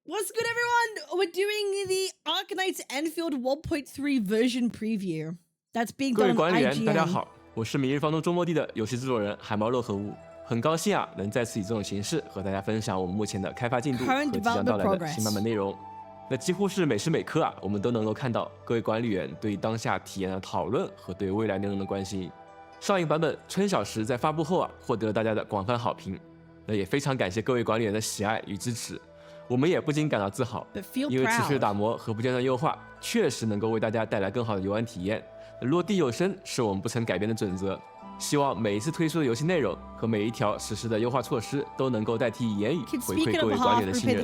What's good, everyone? We're doing the Arknights Endfield 1.3 version preview. That's being 各 done 位 on 管理员， IGN. 大家好，我是明日方舟周末地的游戏制作人海猫乐和屋，很高兴能再次以这种形式和大家分享我们目前的开发进度和即将到来的新版本内容。那几乎是每时每刻我们都能够看到各位管理员对当下体验的讨论和对未来内容的关心。上一个版本春小时在发布后获得了大家的广泛好评，那也非常感谢各位管理员的喜爱与支持。 我们也不禁感到自豪，因为持续的打磨和不间断优化，确实能够为大家带来更好的游玩体验。落地有声是我们不曾改变的准则。希望每一次推出的游戏内容和每一条实施的优化措施，都能够代替言语回馈各位管理员的信任。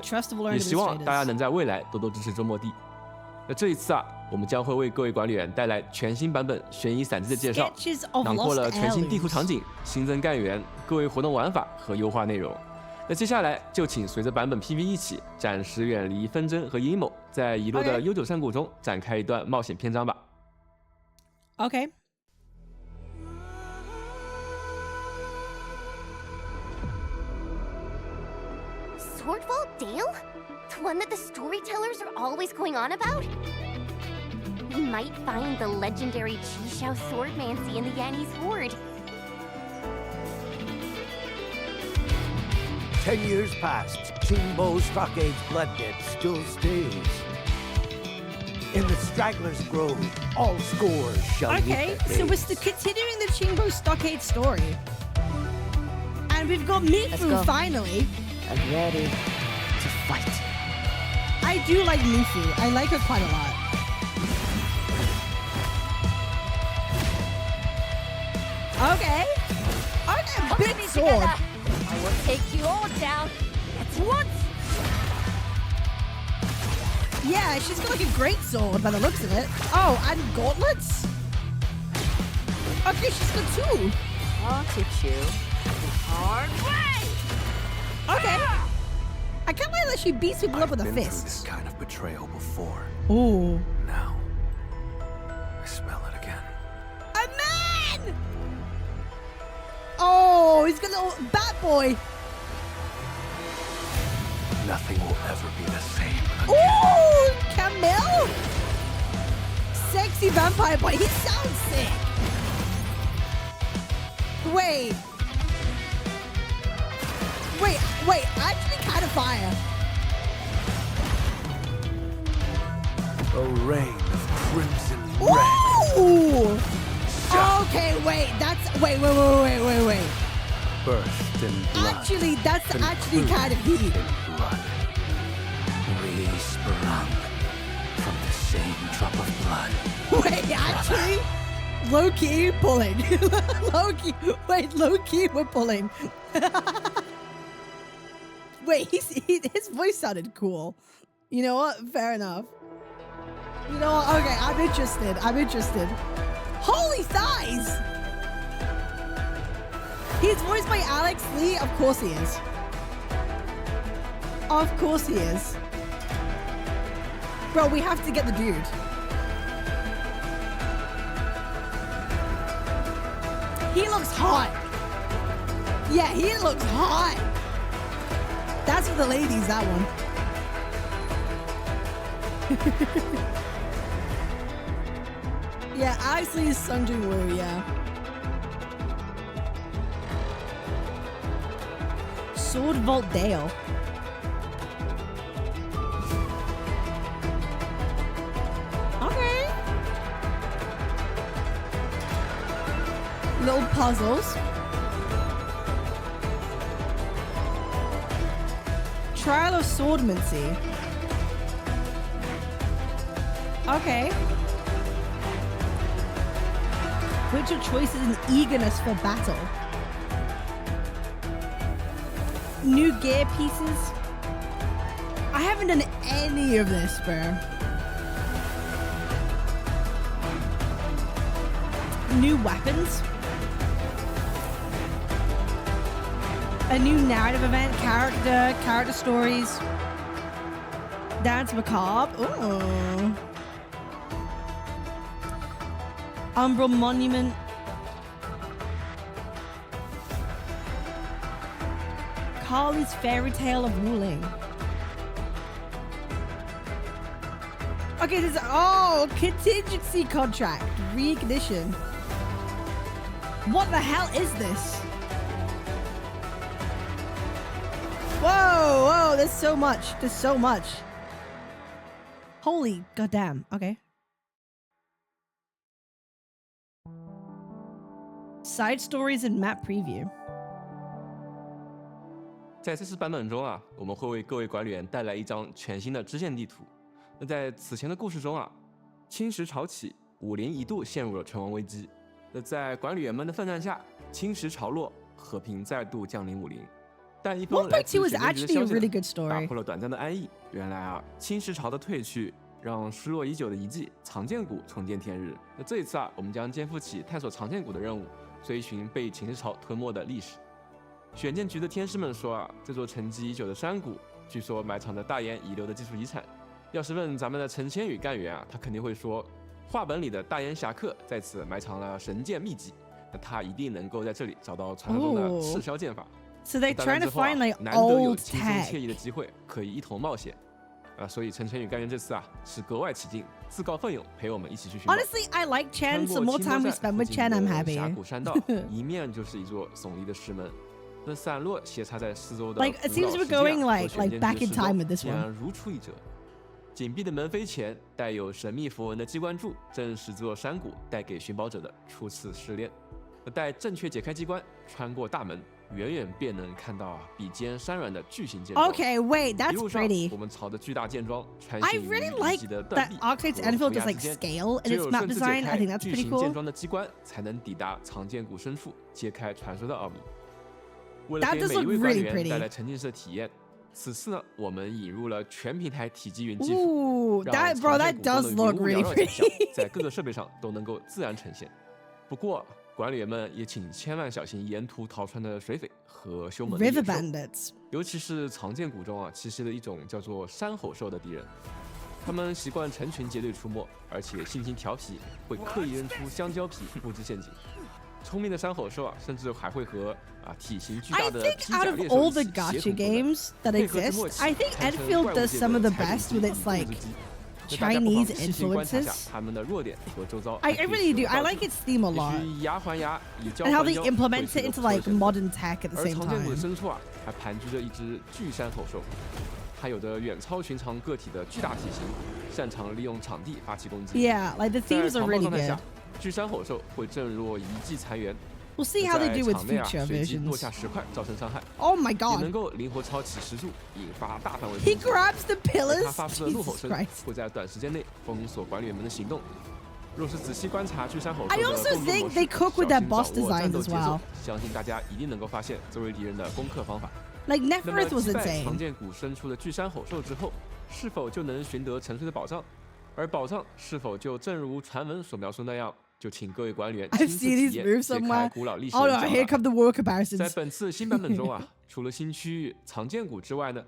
也希望大家能在未来多多支持周末地。那这一次我们将会为各位管理员带来全新版本悬疑散记的介绍，囊括了全新地图场景、新增干员、各位活动玩法和优化内容。 那接下来就请随着版本 PV 一起，暂时远离纷争和阴谋，在遗落的悠久山谷中展开一段冒险篇章吧。Okay. Swordfall Dale? The one that the storytellers are always going on about? We might find the legendary Chi-Shao Swordmancy in the Yanni's Horde. 10 years past, Chingbo Stockade's blood debt still stays. In the Straggler's Grove, all scores shall Okay, so we're still continuing the Chingbo Stockade story. And we've got Mifu finally. I'm ready to fight. I do like Mifu. I like her quite a lot. Okay. Okay, big sword. I will take you all down at once. Yeah, she's got like a great sword by the looks of it. Oh, and gauntlets? Okay, she's got two. I'll teach you the hard way. Okay. I can't like that she beats people up with her I've been through fists. this kind of betrayal before. Ooh. Now, I smell it again. A man! Oh, he's got a little bat boy. Nothing will ever be the same again. Ooh, Camille? Sexy vampire boy. He sounds sick. Wait. Actually kind of fire. A rain of crimson red. Ooh. Okay, wait. Wait. Burst in blood. Actually, that's actually kind of heat. In blood. We sprung from the same drop of blood. Wait, actually? Low-key pulling. Low-key, we're pulling. Wait, his voice sounded cool. You know what? Fair enough. You know what? Okay, I'm interested. Holy thighs! He's voiced by Alex Lee? Of course he is. Of course he is. Bro, we have to get the dude. He looks hot. Yeah, he looks hot. That's for the ladies, that one. Yeah, Alex Lee is Sung Jin Woo, yeah. Sword Vault Dale. Okay. Little puzzles. Trial of Swordmancy. Okay. Virtual choices and eagerness for battle. New gear pieces. I haven't done any of this, bro. New weapons. A new narrative event, character stories. Dance Macabre. Ooh. Umbral Monument. Carly's Fairy Tale of Wuling. Okay, this is contingency contract reignition. What the hell is this? Whoa, there's so much. There's so much. Holy goddamn. Okay. Side stories and map preview. 在这次版本中啊，我们会为各位管理员带来一张全新的支线地图。那在此前的故事中啊，侵蚀潮起，武林一度陷入了存亡危机。那在管理员们的奋战下，侵蚀潮落，和平再度降临武林。但一封来自玄真局的消息打破了短暂的安逸。原来啊，侵蚀潮的退去，让失落已久的遗迹藏剑谷重见天日。那这一次啊，我们将肩负起探索藏剑谷的任务，追寻被侵蚀潮吞没的历史。选剑局的天师们说啊，这座沉寂已久的山谷，据说埋藏着大燕遗留的技术遗产。要是问咱们的陈千羽干员啊，他肯定会说，话本里的大燕侠客在此埋藏了神剑秘籍，那他一定能够在这里找到传说中的赤霄剑法。So they're trying to find like 难得有 old 轻松 tech. 惬意的机会，可以一同冒险。所以陈千羽干员这次啊是格外起劲，自告奋勇陪我们一起去寻宝。Honestly, I like Chen. So more time we spend with Chen, I'm happy. 峡谷山道一面就是一座耸立的石门，那散落斜插在四周的 Like it seems we're going like back in time with this 竟然 one. 如出一辙。紧闭的门扉前带有神秘符文的机关柱，正是这座山谷带给寻宝者的初次试炼。待正确解开机关，穿过大门，远远便能看到比肩山峦的巨型剑庄。Okay, wait, that's 一路上 pretty. 我们朝着巨大剑庄穿 I 行于 really 遗 like 迹的断 that 壁 Arknights 和 Endfield 悬 does 崖 like 之间。 scale in 只 its 有 map 顺自解 design. I 开 think that's 巨 pretty 型 cool. 剑庄的机关，才能抵达藏剑谷深处，揭开传说的奥秘。为了 That 给 does 每一 look 位管理 really 员带来 pretty. 沉浸式体验，此次呢，我们引入了全平台体积云技术， Ooh, 让 that 藏 bro, 剑 that 谷中 does 的云 look 雾缭 really 绕景象 pretty. 在各个设备上都能够自然呈现。不过，管理员们也请千万小心沿途逃窜的水匪和凶猛的野 River 兽， bandits. 尤其是藏剑谷中啊栖息的一种叫做山吼兽的敌人。他们习惯成群结队出没，而且性情调皮，会刻意扔出香蕉皮布置陷阱。聪明的山吼兽啊，甚至还会和体型巨 I 大的 think 披 out 甲 of 猎手 all 一 the 起协 gacha 同作战， games that 配合之 exist, 默契 I think 堪称 Endfield 怪物 does 界 some of the 的菜 best 鸡 with 机 its 影 like 子机。那大家不妨 Chinese 细心观察下 influences. 他们的弱点和周遭。 I really do. I like its theme a 必 lot. 须以牙还牙，以胶 And how 还 they 胶， implement 会 it 是 into 有 like 特色的。 modern tech at the 而 same 藏剑谷的 time. 深处啊，还盘踞着一只巨山吼兽，它有着远超寻常个体的巨大体型，擅长利用场地发起攻击。 Yeah, like the 在 themes are 狂暴 really 状态下 good. 巨山吼兽会震落遗迹残垣， We'll see how they 在 do with 场内 future 随机落 versions. 下石块，造成伤害， Oh my 也能 god. 够灵活抄起石柱，引发大范围 He 攻击。 grabs the 它 pillars. 发出的怒吼 Jesus 声 Christ. 会在短时间内封锁管理员们的行动。若是仔细观察巨山吼兽 I 的 also 动作 think 模式， they cook with 小 their 心 boss 掌握战 designs 斗 as 节奏 well. 相信大家一定能够发现这位敌人的攻克方法。 Like 那么 Nephris was 击败藏 insane. 剑谷深处的巨山吼兽之后，是否就能寻得沉睡的宝藏？而宝藏是否就正如传闻所描述那样，就请各位管理员 I've 亲自 seen 体 these 验 moves 揭开 somewhere. 古老历史 Oh 的 no, 角 here 落。 come the war 在 comparisons. 本次新版本中啊，除了新区域藏剑谷之外呢，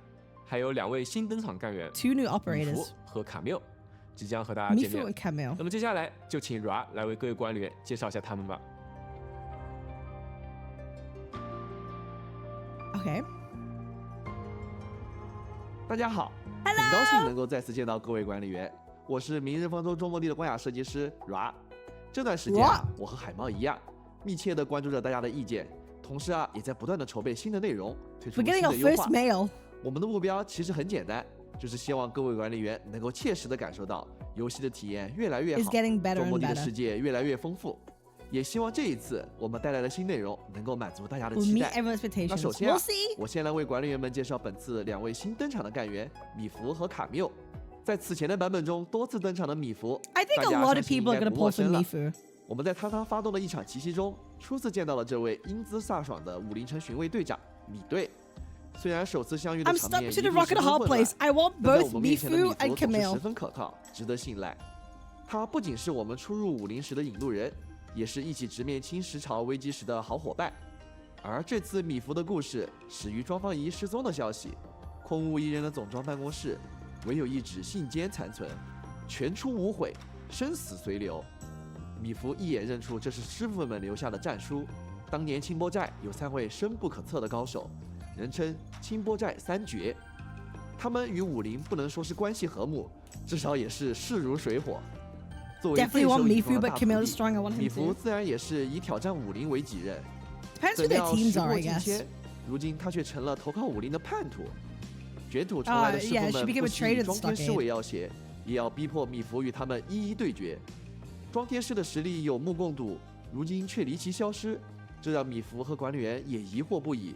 还有2位新登场干员 Two new 米 operators. 弗和卡缪，即将和大家见 Mifu 面 and。Camille. 那么接下来就请 Ra 来为各位管理员介绍一下他们吧。 Okay. 大家好，很高兴能够再次见到各位管理员，我是明日方舟周末地的光雅设计师 Ra。这段时间啊，我和海猫一样，密切地关注着大家的意见，同时啊，也在不断地筹备新的内容，推出 We're 新 getting 的 our 优 first 化。 mail. 我们的目标其实很简单，就是希望各位管理员能够切实地感受到游戏的体验越来越 It's 好， getting better 周 and 末地的 better. 世界越来越丰富。也希望这一次我们带来的新内容能够满足大家的 We'll 期 meet 待。 everyone's 那 expectations. 首先啊 We'll see. 我先来为管理员们介绍本次2位新登场的干员米弗和卡缪。在此前的版本中多次登场的米弗， I think 大 a 家 lot 相 of 信应 people are 该 gonna 不陌 pull from 生了。 Mifu. 我们在他发动的一场奇袭中，初次见到了这位英姿飒爽的武林城巡卫队长米队。虽然首次相遇的 I'm 场 stuck 面一 between 度 a 十 rock and 分 a hard 混乱， place. I want 但在 both 我们面前的米 Mifu 弗 and 总是十 Camille. 分可靠，值得信赖。他不仅是我们初入武林时的引路人，也是一起直面侵蚀潮危机时的好伙伴。而这次米弗的故事始于庄方仪失踪的消息，空无一人的总庄办公室，唯有一纸信笺残存，全出无悔，生死随流。米弗一眼认出这是师傅们留下的战书。当年清波寨有3位深不可测的高手，人称清波寨3绝。他们与武林不能说是关系和睦，至少也是势如水火。作为 Definitely 备 want 受以 Mifu, 风的 but 大 Camille's 徒 strong. I want 弟，米 him 芾 to. 自然也是以挑战武林为己任。 Depends 怎 who their 料 teams 时 are, 过 I 境 guess. 迁，如今他却成了投靠武林的叛徒。卷土重来的师 yeah, 傅 she 们 became 不 a 惜 traitor 以庄天师 stockade. 为要挟，也要逼迫米芾与他们一一对决。庄天师的实力有目共睹，如今却离奇消失，这让米芾和管理员也疑惑不已。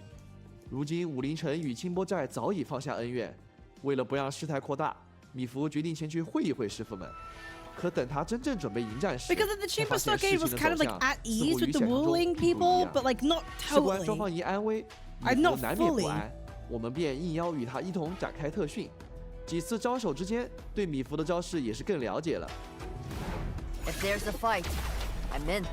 如今武林城与清波寨早已放下恩怨，为了不让事态扩大，米芾决定前去会一会师傅们。可等他真正准备迎战时， Because the 才 Chamber 发现 Stockade 事 was 情 kind 的 of 走 like 向 at 似 ease 乎与 with the 想象中 ruling 并不一 people, 样。 but like not 事关双 totally. 方一安危，米 not 芾难免不 fully. 安，我们便应邀与他一同展开特训。几次交手之间，对米芾的招式也是更了解了。 If there's a fight, I'm in.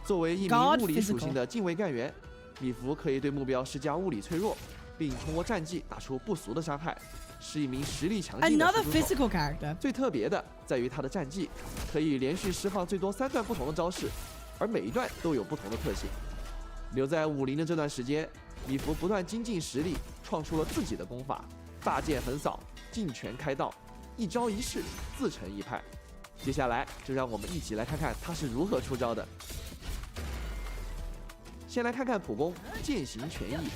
作为一名 God 物理属 physical. 性的近卫干员，米芾可以对目标施加物理脆弱，并通过战技打出不俗的伤害，是一名实力强劲的 Another 射手。 physical character. 最特别的在于他的战技可以连续释放最多3段不同的招式，而每一段都有不同的特性。留在武林的这段时间，米芾不断精进实力，创出了自己的功法，大剑横扫，劲拳开道，一招一式自成一派。接下来就让我们一起来看看他是如何出招的。先来看看普攻，剑行拳意。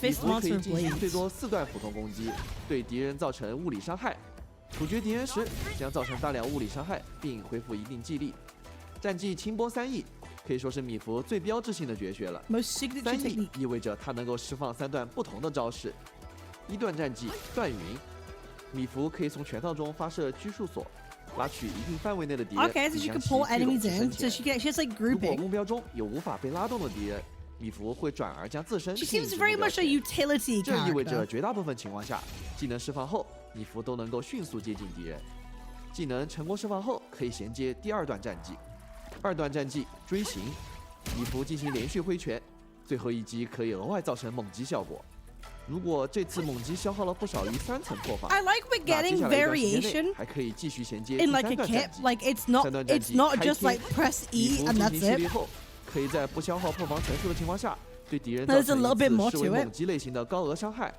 米 Fist 芾可以 monster 进行最 blades. 多4段普通攻击，对敌人造成物理伤害。处决敌人时将造成大量物理伤害，并恢复一定技力。战技清波3翼可以说是米芾最标志性的绝学了。 Most signature 3翼 technique. 意味着他能够释放3段不同的招式。一段战技断云，米芾可以从拳套中发射拘束锁，拉取一定范围内的敌人， Okay, so 并 she 将 can 其 pull 聚拢 enemies 至身 in. So 前。 she has like 如果 grouping. 目标中有无法被拉动的敌人，米芾会转而将自身 She 进 seems 入 very 目标 much a 前。 utility 这意味着 character. 绝大部分情况下，技能释放后，米芾都能够迅速接近敌人。技能成功释放后，可以衔接第2段战技。2段战技锥形，米芾进行连续挥拳，最后一击可以额外造成猛击效果。如果这次猛击消耗了不少于3层破防， I like we're 那接 getting 下来一段时间内 variation 还可以继续衔接 in 第 like 3 a 段 kit. 战技。 Like it's 3 段战 not 技 just 开 like 天 press 米 E 芾 and 进 that's 行卸 it. 力后，可以在不消耗破防层数的情况下，对敌人造 There's a 成 little 一 bit 次 more 视 to 为 it. 猛击类型的高额伤害。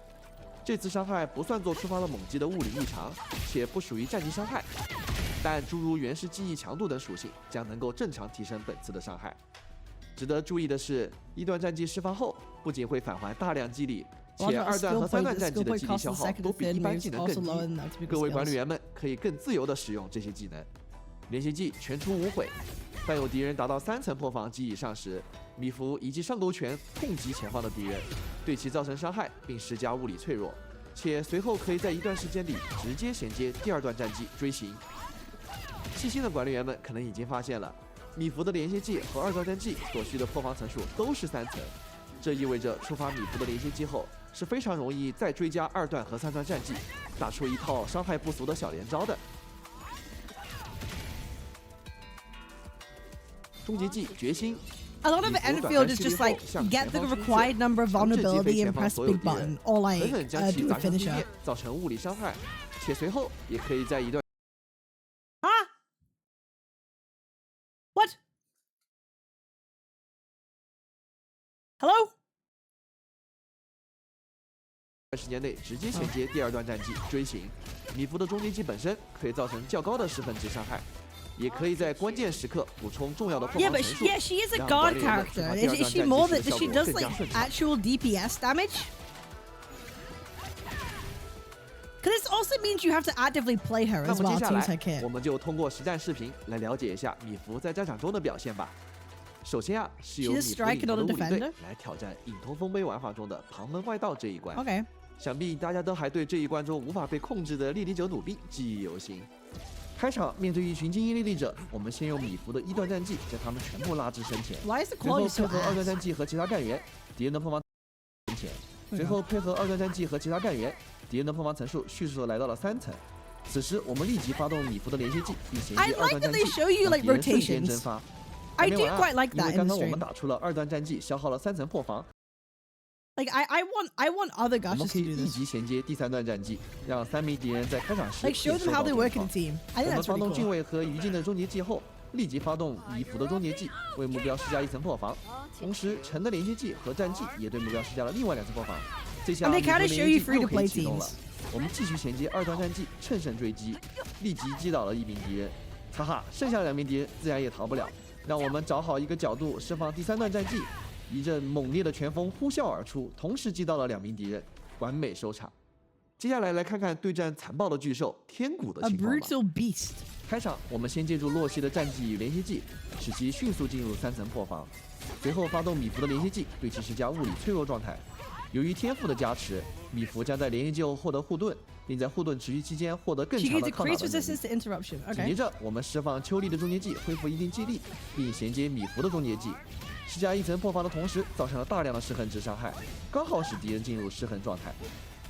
这次伤害不算作触发了猛击的物理异常，且不属于战技伤害，但诸如原始记忆强度等属性将能够正常提升本次的伤害。值得注意的是，1段战技释放后，不仅会返还大量技力，且 Also, 2段和 skill 3 段 point 战技 skill 的 point 技力 cost 消 the 耗 second 都 and 比 third 一般 moves 技能 also 更 lower 低 than。the 各 typical 位管理 skills. 员们可以更自由地使用这些技能。连续技全出无悔，当有敌人达到3层破防及以上时，米芾一记上勾拳痛击前方的敌人，对其造成伤害，并施加物理脆弱，且随后可以在一段时间里直接衔接第2段战技锥形。细心的管理员们可能已经发现了，米芾的连接技和2段战技所需的破防层数都是3层，这意味着触发米芾的连接技后是非常容易再追加2段和3段战技，打出一套伤害不俗的小连招的。终结技决心。 A lot of 米芾短 Endfield 暂 is 蓄力 just 后 like 向 get 前 the 方冲刺， required number of 强制击飞 vulnerability 前 and 方 press 所有 big 敌人 button, or 狠 like 狠将其 do 砸 a 成地 finisher. 面，造成物理伤害，且随后也可以在一段 What? Hello? 时间内直接衔接第2段战技锥形。米芾的终结技本身可以造成较高的10分值伤害，也可以在关键时刻补充重要的破 Yeah, 防 but 层 she, 数。 yeah, she is a 让 god 管理员们 character. 触发第 Is 2 段 she 战 more 技 that 时 does 效 she 果 does 更 like 加顺畅。 actual DPS damage? Because this also means you have to actively play her 那 as 么 well 接 to 下 use her 来， kit. 我们就通过实战视频来了解一下米芾在战场中的表现吧。首先啊，是由米 She's a 芾领 striker, 头的 not a 物理队 defender. 来挑战影通风杯玩法中的旁门外道这一关。 Okay. 想必大家都还对这一关中无法被控制的莉莉者弩兵记忆犹新。开场面对一群精英莉莉者，我们先用米芾的1段战技将他们全部拉至身前， Why is the 随后 quality 配 so 合2段 ass? 战技和其他干员，敌人的破防身前，随后配合2段战技和其他干员，敌人的破防层数迅速地来到了3层。此时我们立即发动米芾的连接技，并衔 I 接2 like 段 that 战 they 技， show you 让 like 敌人瞬间 rotations. 蒸发。 I 还没 do 完啊 quite like 因 that 为 in 刚 the 刚我们 stream. 打出了2段战技，消耗了3层破防， Like I want other 我 gushes 们 to 可以 do 立 this. 即衔接第3段战技，让3名敌人在开场时 Like show 也 them 受 how 到 they 重 work in 创 a team. I 我 think 们 that's 发 really 动 cool. 近卫和于禁的终结技后，立即发动米芾的终结技，为目标施加1层破防。同时，陈的连接技和战技也对目标施加了另外2层破防。这下 And 米 they 服 kind 连 of 接 show you 技 free 又 to 可以 play 启动了 teams.。我们继续衔接2段战绩，趁胜追击，立即击倒了1名敌人。哈哈，剩下2名敌人自然也逃不了。让我们找好一个角度，释放第3段战绩，一阵猛烈的拳风呼啸而出，同时击倒了2名敌人，完美收场。接下来看看对战残暴的巨兽天谷的 A 情况吧。 brutal beast. 开场，我们先借助洛希的战技与连接技，使其迅速进入3层破防，随后发动米服的连接技，对其施加物理脆弱状态。由于天赋的加持，米服将在连接技后获得护盾，并在护盾持续期间获得更 She 强 can 的抗打 decrease 的能力。 resistance to interruption. 紧接 Okay. 着，我们释放秋丽的终结技，恢复一定技力，并衔接米服的终结技，施加1层破防的同时，造成了大量的失衡值伤害，刚好使敌人进入失衡状态。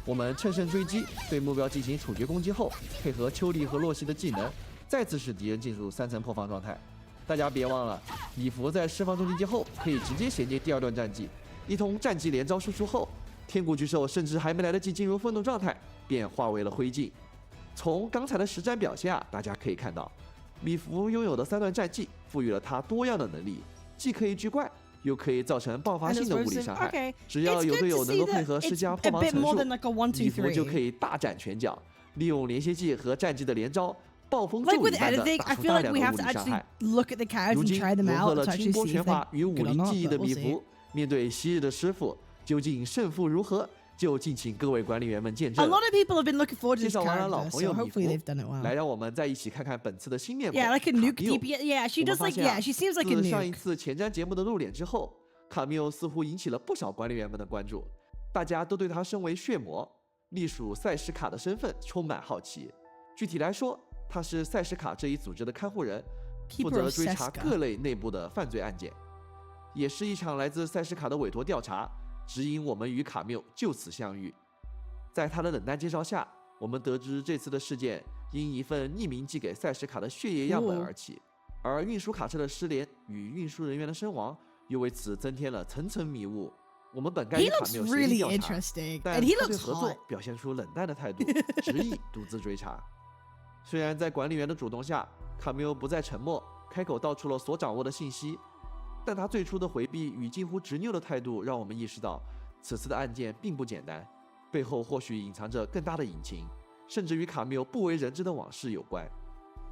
我们乘胜追击，对目标进行处决攻击后，配合秋丽和洛希的技能，再次使敌人进入3层破防状态。大家别忘了，米服在释放终结技后，可以直接衔接第2段战技，一通战技连招输出后，天谷巨兽甚至还没来得及进入愤怒状态，便化为了灰烬。从刚才的实战表现大家可以看到，米服拥有的3段战技赋予了他多样的能力，既可以拒怪，又可以造成爆发性的物理伤害。 Okay. 只要 It's 有 good 队 to 友能 see 够配 that 合施 it's 加 a 破防 bit 层 more 数， than like a 1, 米 2, 服就 3. 可以大展拳脚，利用连接技和战技的连招，暴风 Like 骤 with 雨般的 editing, 打 I 出 feel 大 like 量 we 的 have 物 to 理伤 actually 害。 look at the cards 如 and 今 try them 融合 out 了 to 清 actually 波 see 拳 if 法 they 与武 good or 林 not. 技艺 But 的 we'll 米 see. 服，面对昔日的师傅，究竟胜负如何？就敬请各位管理员们见 A 证。 lot of people have been looking forward to 介 this 绍完了老 character, 朋 so 友米 hopefully 服 they've done it well. 来让我们再一起看看本次的新面孔。 Yeah, like a nuke 卡缪 DPS. Yeah, she 我 does 们发 like 现 yeah, she seems like a 自上一 nuke. 次前瞻节目的露脸之后，卡缪似乎引起了不少管理员们的关注，大家都对他身为血魔、隶属赛什卡的身份充满好奇。具体来说，他是赛什卡这一组织的看护人，负 Keeper 责 of 追查 Seska. 各类内部的犯罪案件，也是一场来自赛什卡的委托调查，指引我们与卡缪就此相遇。在他的冷淡介绍下，我们得知这次的事件因一份匿名寄给赛什卡的血液样本而起，而运输卡车的失联与运输人员的身亡又为此增添了层层迷雾。我们本该 He 与卡 looks 缪协 really 议调查， interesting, 但 and he 他对 looks 合作 hot. 表现出冷淡的态度，执意独自追查。虽然在管理员的主动下，卡缪不再沉默，开口道出了所掌握的信息，但他最初的回避与近乎执拗的态度，让我们意识到此次的案件并不简单，背后或许隐藏着更大的隐情，甚至与卡缪不为人知的往事有关。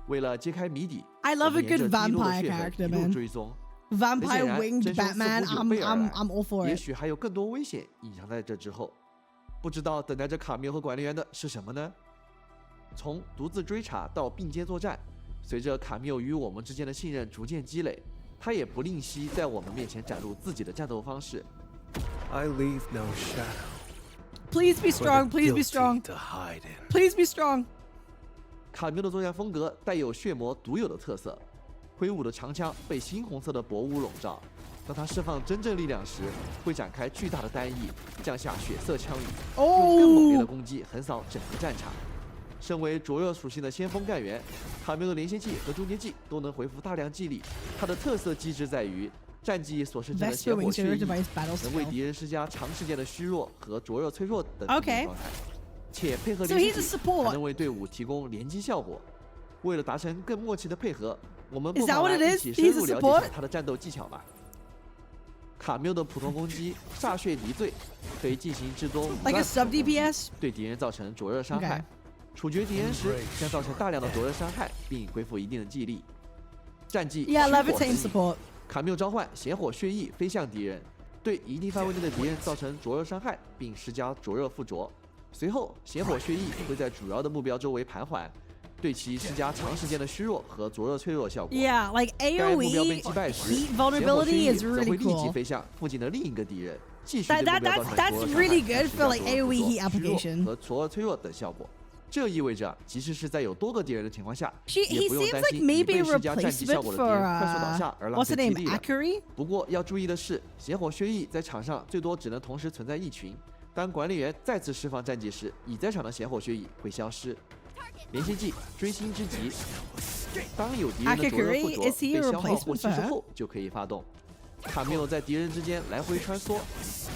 为了揭开谜底， I 我 love 们 a 沿 good 着滴落的 vampire 血痕 character, 一路 man. 追踪。 Vampire 很显然 winged 真凶似 Batman. 乎有 I'm 备而 I'm 来 I'm all for 也 it. 许还有更多危险隐藏在这之后。不知道等待着卡缪和管理员的是什么呢？从独自追查到并肩作战，随着卡缪与我们之间的信任逐渐积累，他也不吝惜在我们面前展露自己的战斗方式。 I leave no shadow. Please be for the strong. Please be guilty strong. to hide in. Please be strong. 卡缪的作战风格带有血魔独有的特色，挥舞的长枪被猩红色的薄雾笼罩。当他释放真正力量时，会展开巨大的单翼，降下血色枪雨，用更猛烈的 Oh, 攻击横扫整个战场。身为灼热属性的先锋干员，卡缪的连线技和终结技都能回复大量技力。他的特色机制在于战技所生成的 Vesper 血火 Wings 血 Zero 翼， Device Battle 能为 Skill. 敌人施加长时间的虚弱和灼热脆弱等 Okay. 状态，且配合 So 连 he's a 线技 support. 还能为队伍提供连击效果。为了达成更默契的配合，我们 Is 不 that 妨 what 来 it 一 is? 起 He's 深 a 入了解 support? 下他的战斗技巧吧。卡缪的普通攻击歃血离罪，可以进行至多5 like a 万 sub 普通攻击 DPS. 对敌人造成灼热伤害。 Okay. 处决敌人时将造成大量的灼热伤害，并恢复一定的技力。战技 Yeah, 虚火 levitate 之翼 support. 卡缪召唤血火血翼飞向敌人，对一定范围内的敌人造成灼热伤害，并施加灼热附着。随后，血火血翼会在主要的目标周围盘桓，对其施加长时间的虚弱和灼热脆弱效果。 Yeah, like 该目标被 AoE 击败时， heat 血火血 vulnerability 翼 is 则会 really 立即 cool. 飞向附近的另一个敌人，继续对 That 目标 that 造成 that's 灼热 that's 伤害 really 并 good 施 for 加 like 灼热附 AoE 着 heat 虚弱 application. 和灼热脆弱等效果。这意味着，即使是在有多个敌人的情况下， He 也不用 seems 担 like 心已 maybe 被 a 施加战绩效 replacement 果的 for 敌人快速倒下而浪 what's 费 her 体 name? 力了。 Akari? 不过要注意的是，血火血翼在场上最多只能同时存在一群。当管理员再次释放战绩时，已在场的血火血翼会消失。连线技追星之极，当有敌人的灼热附着 Akari, is he a 被消耗或 replacement 稀 for 释 her? 后，就可以发动。卡缪在敌人之间来回穿梭，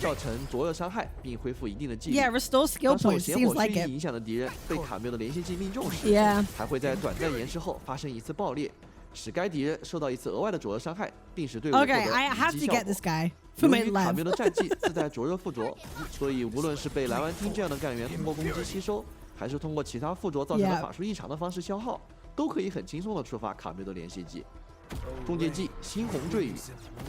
造成灼热伤害，并恢复一定的技力。 Yeah, restore skill 当受 points. 血 Seems 火血 like 翼 it. 影响的敌人被卡缪的连线技命中时， Yeah. 还会在短暂延时后发生一次爆裂，使该敌人受到一次额外的灼热伤害，并使队伍获得 Okay, I 离 have 击 to 效 get 果。 this guy for 由 my 于卡 love. 缪的战绩自带灼热附着，所以无论是被蓝丸厅这样的干员通过攻击吸收，还是通过其他附着造成的 Yeah. 法术异常的方式消耗，都可以很轻松的触发卡缪的连续技。终结技猩红坠羽，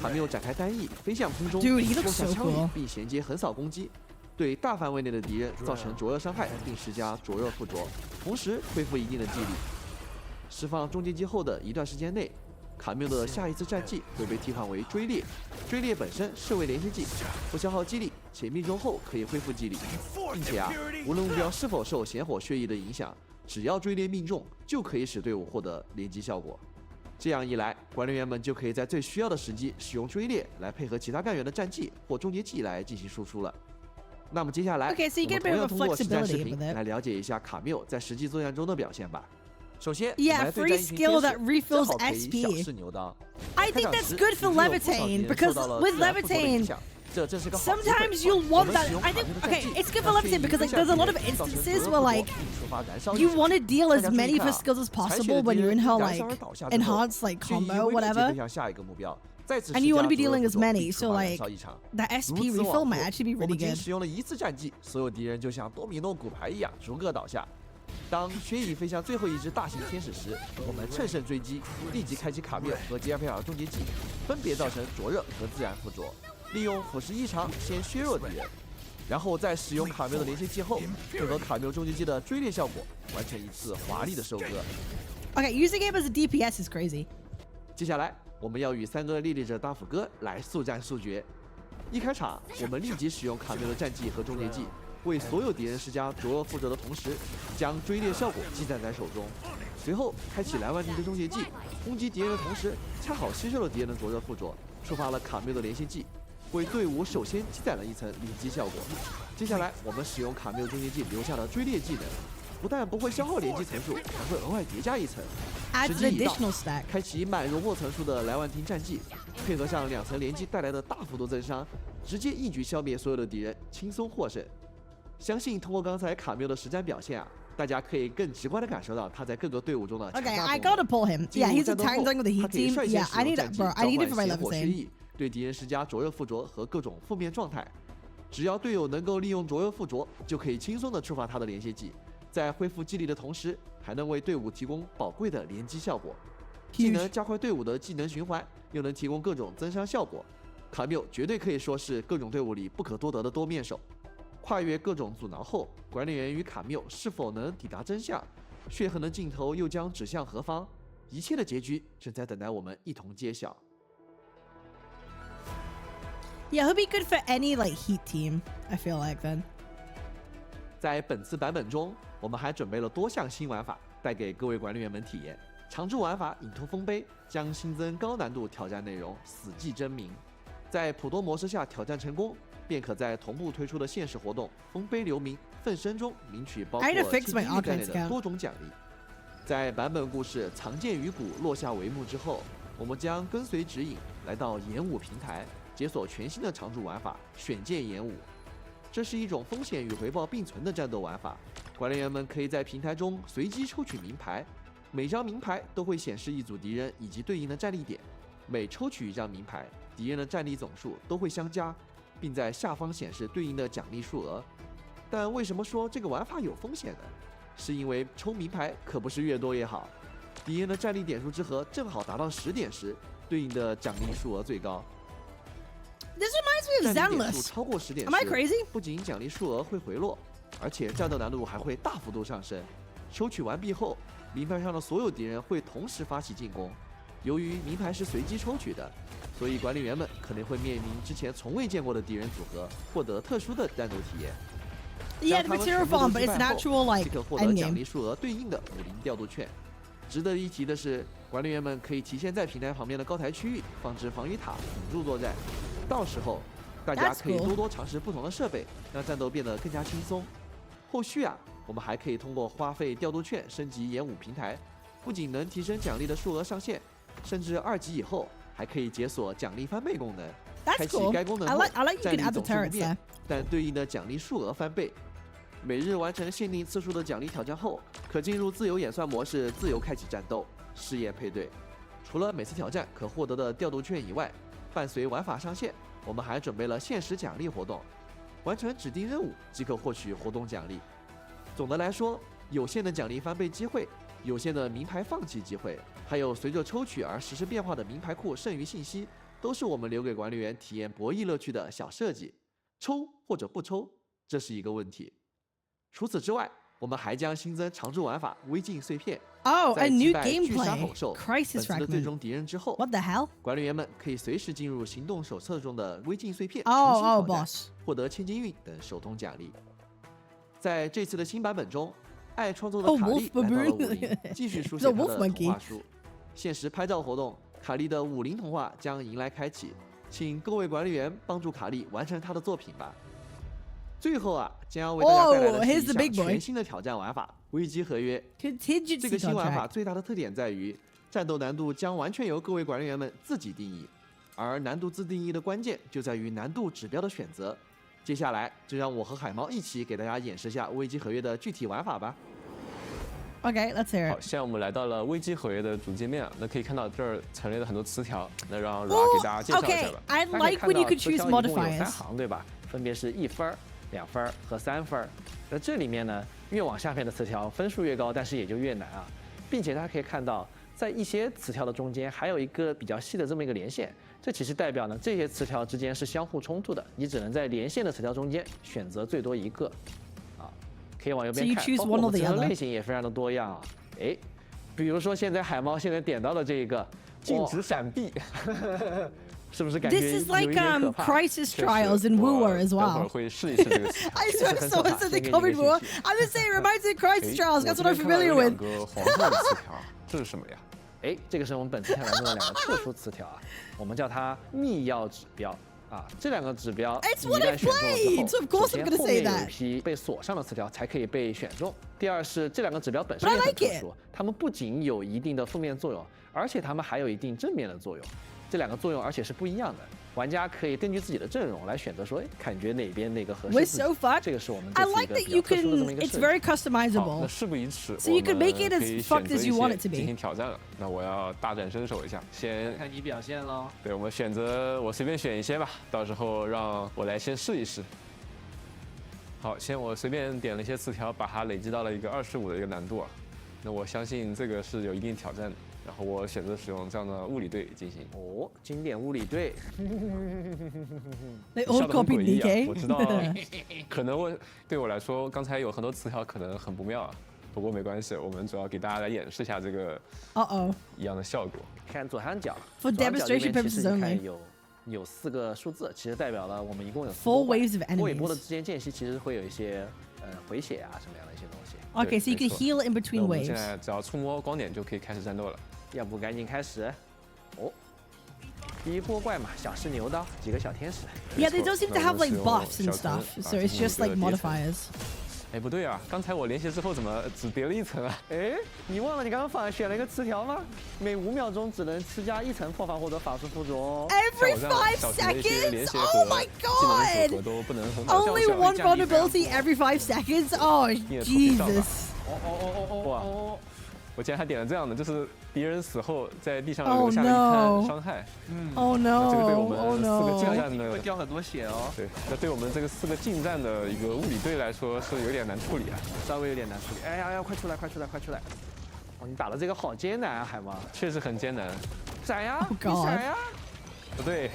卡缪展开单翼飞向空中， Dude, he looks 落下 so 枪 cool. 雨，并衔接横扫攻击，对大范围内的敌人造成灼热伤害，并施加灼热附着，同时恢复一定的技力。释放终结技后的一段时间内，卡缪的下一次战技会被替换为追猎。追猎本身是为连续技，不消耗技力，且命中后可以恢复技力，并且无论目标是否受咸火血液的影响，只要追猎命中，就可以使队伍获得连击效果。这样一来，管理员们就可以在最需要的时机使用追猎来配合其他干员的战技或终结技来进行输出了。那么接下来， Okay, so you 我 get 们 a 同 bit 样 of a 通过实战视 flexibility 频 with it. 来了解一下卡缪在实际作战中的表现吧。首先， Yeah, 我们来对 free 战一群 skill 天 that 使 refills 正好可以 SP. 小试牛刀。 I 开 think 场 that's 时 good 已 for 经有不少敌 levitating 人 because 受到了 with 自然附着的影 levitating, 响，这正是个好机会。 sometimes you'll 我 want 们 that. 使用 I 卡 think 缪的 okay, 战技 it's good for 让血 levitating 液 because 飞 like 向 there's a 敌 lot of 人造成 instances 灼 where 热附着 like 并触发燃烧异 you 常 want to deal 大 as 家注意 many 看 for 啊 skills as 残血 possible 的 when 敌 you're 人 in her 燃 like 烧而倒下之后， enhanced like 血液 combo 会立即 whatever, 飞向下一个目标，再次 and 施 you want 加 to be 灼热 dealing 附 as 着并 many, 触 so 发燃 like 烧异常。 that SP 如此 refill 往 might 复 actually be 我 really 们仅 good. 使用了一次战技，所有敌人就像多米诺骨牌一样逐个倒下。当血蚁飞向最后一只大型天使时，我们乘胜追击，立即开启卡缪和吉尔佩尔终结技，分别造成灼热和自然附着，利用腐蚀异常先削弱敌人，然后在使用卡缪的连续技后，配合卡缪终结技的追猎效果，完成一次华丽的收割。 Okay, using him as a DPS is crazy. 接下来，我们要与3个历练者大斧哥来速战速决。一开场，我们立即使用卡缪的战技和终结技，为所有敌人施加灼热附着的同时，将追猎效果积攒在手中。随后，开启蓝丸敌的终结技，攻击敌人的同时，恰好吸收了敌人的灼热附着，触发了卡缪的连续技，为队伍首先积攒了一层连击效果。接下来，我们使用卡缪终结技留下的追猎技能，不但不会消耗连击层数，还会额外叠加一层。 Adds 时 an 机一到 additional stack. 开启满容获层数的蓝丸厅战技，配合上2层连击带来的大幅度增伤，直接一举消灭所有的敌人，轻松获胜。相信通过刚才卡缪的实战表现啊，大家可以更直观地感受到他在各个队伍中的强 Okay, 大 I 功 gotta 能。 pull him. 进 Yeah, 入 he's a 战斗后 Titan with the 他 heat 可以 team. 率先 Yeah, 使 I 用 need 战 it, 技 bro. I need it 召 for 唤 my 咸火血 levitating. 液，对敌人施加灼热附着和各种负面状态。只要队友能够利用灼热附着，就可以轻松地触发他的连续技，在恢复技力的同时，还能为队伍提供宝贵的连击效果。既能加快队伍的技能循环，又能提供各种增伤效果。卡缪绝对可以说是各种队伍里不可多得的多面手。跨越各种阻挠后，管理员与卡缪是否能抵达真相？血痕的尽头又将指向何方？一切的结局正在等待我们一同揭晓。 Yeah, he'll be good for any like heat team. I feel like then. 在本次版本中，我们还准备了多项新玩法，带给各位管理员们体验。常驻玩法引突丰碑将新增高难度挑战内容死记真名，在普通模式下挑战成功，便可在同步推出的现实活动丰碑留名奋身中领取包括 I need to 千 fix my 金玉在内 Arknights 的 account. 多种奖励。在版本故事藏剑于谷落下帷幕之后，我们将跟随指引来到演武平台，解锁全新的常驻玩法选剑演武。这是一种风险与回报并存的战斗玩法，管理员们可以在平台中随机抽取名牌，每张名牌都会显示一组敌人以及对应的战力点，每抽取一张名牌，敌人的战力总数都会相加，并在下方显示对应的奖励数额。但为什么说这个玩法有风险呢？是因为抽名牌可不是越多越好，敌人的战力点数之和正好达到10点时，对应的奖励数额最高。 This reminds me 战 of 力点数 Zenless. 超过10点 Am I 时， crazy? 不仅奖励数额会回落，而且战斗难度还会大幅度上升。抽取完毕后，名牌上的所有敌人会同时发起进攻。由于名牌是随机抽取的，所以管理员们可能会面临之前从未见过的敌人组合，获得特殊的战斗体验。 Yeah, 将 the 他们 material 全部都 farm, 击 but it's 败 an 后 actual 即 like 可获得 end 奖 game. 励数额对应的武林调度券。值得一提的是，管理员们可以提前在平台旁边的高台区域放置防御塔，辅助作战。到时候，大家 That's 可以 cool. 多多尝试不同的设备，让战斗变得更加轻松。后续啊，我们还可以通过花费调度券升级演武平台，不仅能提升奖励的数额上限，甚至2级以后还可以解锁奖励翻倍功能。 That's 开启 cool. 该功能 I 后， like you 战 can 力 add the 总数不 turrets 变 there.，但对应的奖励数额翻倍。每日完成限定次数的奖励挑战后，可进入自由演算模式，自由开启战斗、试验配对。除了每次挑战可获得的调度券以外，伴随玩法上线，我们还准备了限时奖励活动，完成指定任务即可获取活动奖励。总的来说，有限的奖励翻倍机会，有限的名牌放弃机会，还有随着抽取而实时变化的名牌库剩余信息，都是我们留给管理员体验博弈乐趣的小设计。抽或者不抽，这是一个问题。除此之外，我们还将新增常驻玩法微镜碎片。a new 在击败巨鲨 gameplay. 猛兽 Crisis 本次的最 fragment. 终敌人之后， What the hell? 管理员们可以随时进入行动手册中的微镜碎片，重 Oh, 新挑 oh, 战， boss. 获得千金运等手通奖励。在这次的新版本中，爱创作的 Oh, 卡 wolf 莉来到了 baboon. 50，继续书 The 写她 wolf 的童 monkey. 话书。限时拍照活动，卡莉的50童话将迎来开启，请各位管理员帮助卡莉完成她的作品吧。最后啊，将要为大家带来的 Oh, 是 here's 一 the 项 big boy. 全新的挑战玩法——危机合约。这 Contingency 个新玩法 contract. 最大的特点在于，战斗难度将完全由各位管理员们自己定义，而难度自定义的关键就在于难度指标的选择。接下来就让我和海猫一起给大家演示下危机合约的具体玩法吧。Okay, let's hear 好， it. 现在我们来到了危机合约的主界面啊，那可以看到这儿陈列了很多词条，那让 Ra 给大家介绍一 Okay, 下吧。 I 大家可以 like 看 when you 到 could 词 choose 条一共有3 modifiers. 行，对吧？分别是1分、2分和3分。那这里面呢，越往下面的词条分数越高，但是也就越难啊。并且大家可以看到，在一些词条的中间还有一个比较细的这么一个连线，这其实代表呢这些词条之间是相互冲突的，你只能在连线的词条中间选择最多一个。啊，可以往右 So 边 you 看， choose 包括 one 我 or 们 the 词条 other. 类型也非常的多样啊。哎，比如说现在海猫现在点到的这一个禁止闪避，是不是感觉 This is 有 like 一点可怕？ crisis 确实 trials in 我 Wooer as 等会儿 well. 会试一试这个词。 I swear 很 someone 可怕 said they 先给你 covered 一个 Wooer. 信息 I'm just saying it reminds me of crisis 哎 trials. 我 That's 这 what I'm 边看到 familiar 有 with. 2个黄色的词条，这是什么呀？哎，这个是我们本次挑战中的2个特殊词条啊，我们叫它密钥指标啊。这2个指标 It's 一 what 旦 I 选中了 played, 之 so 后， of course 首 I'm 先 gonna 后 say 面有 that. 一批被锁上的词条才可以被选中。第二是这2个指标本身 But I 也很 like 特 it. 殊，它们不仅有一定的负面作用，而且它们还有一定正面的作用。这2个作用而且是不一样的，玩家可以根据自己的阵容来选择说，哎，感觉哪边那个合适 We're 自己。 so fucked. 这个是我们 I 这次一 like 个 that 比 you 较特殊的这么一 can. 个 It's 设计。 very 好， customizable. 那事不宜迟， So you 我 can 们 make it as 可以 fucked 选择 as 一 you want 些 it to be. 进行挑战了。那我要大展身手一下，先看你表现喽。对我们选择，我随便选一些吧，到时候让我来先试一试。好，先我随便点了一些词条，把它累积到了一个25的一个难度啊。那我相信这个是有一定挑战的。然后我选择使用这样的物理队进行。哦，经典物理队， They 笑 all 得很 copied 诡异啊！ DK. 我知道，可能对我来说，刚才有很多词条可能很不妙啊。不过没关系，我们主要给大家来演示一下这个 Uh-oh. 一样的效果。看左上角 For 左上角这 demonstration 边其实 purposes 你看 only. 有4个数字，其实代表了我们一共有4 4波 waves of 波与波的 enemies. 之间间隙其实会有一些回血啊什么样的一些东西。 Okay, so you can 没错。 heal in 那 between 我们现 waves. 在只要触摸光点就可以开始战斗了。要不赶紧开始？哦，第一波怪嘛，小试牛刀，几个小天使。 Yeah, they don't seem to 那我 have 们 like 使用 buffs and 小层 stuff, 把 so it's 进行 just 一个 like 叠层 modifiers. 哎，不对啊，刚才我连线之后怎么只叠了1层啊？哎，你忘了你刚刚反而选了一个词条吗？每5秒钟只能施加1层破防或者法术附着哦。 Every 像我这样 5小型的一些连 seconds? 线 Oh 和 my 技能的组合 god! 都不能很好。 Only one vulnerability every 5 seconds? Oh, 也特别上吧 Jesus. 哇哦，我竟然还点了这样的，就是敌人死后在地上 Oh 留下了一 no 滩伤害。 Oh 那这个对我 no. 们 Oh 4个近 no. 战的，掉很多血哦，对，那对我们这个4个近战的一个物理队来说是有点难处理啊。稍微有点难处理。哎呀呀，快出来，快出来，快出来！哦，你打的这个好艰难啊，海猫。确实很艰难。闪呀， Oh 你 god 闪呀！不对，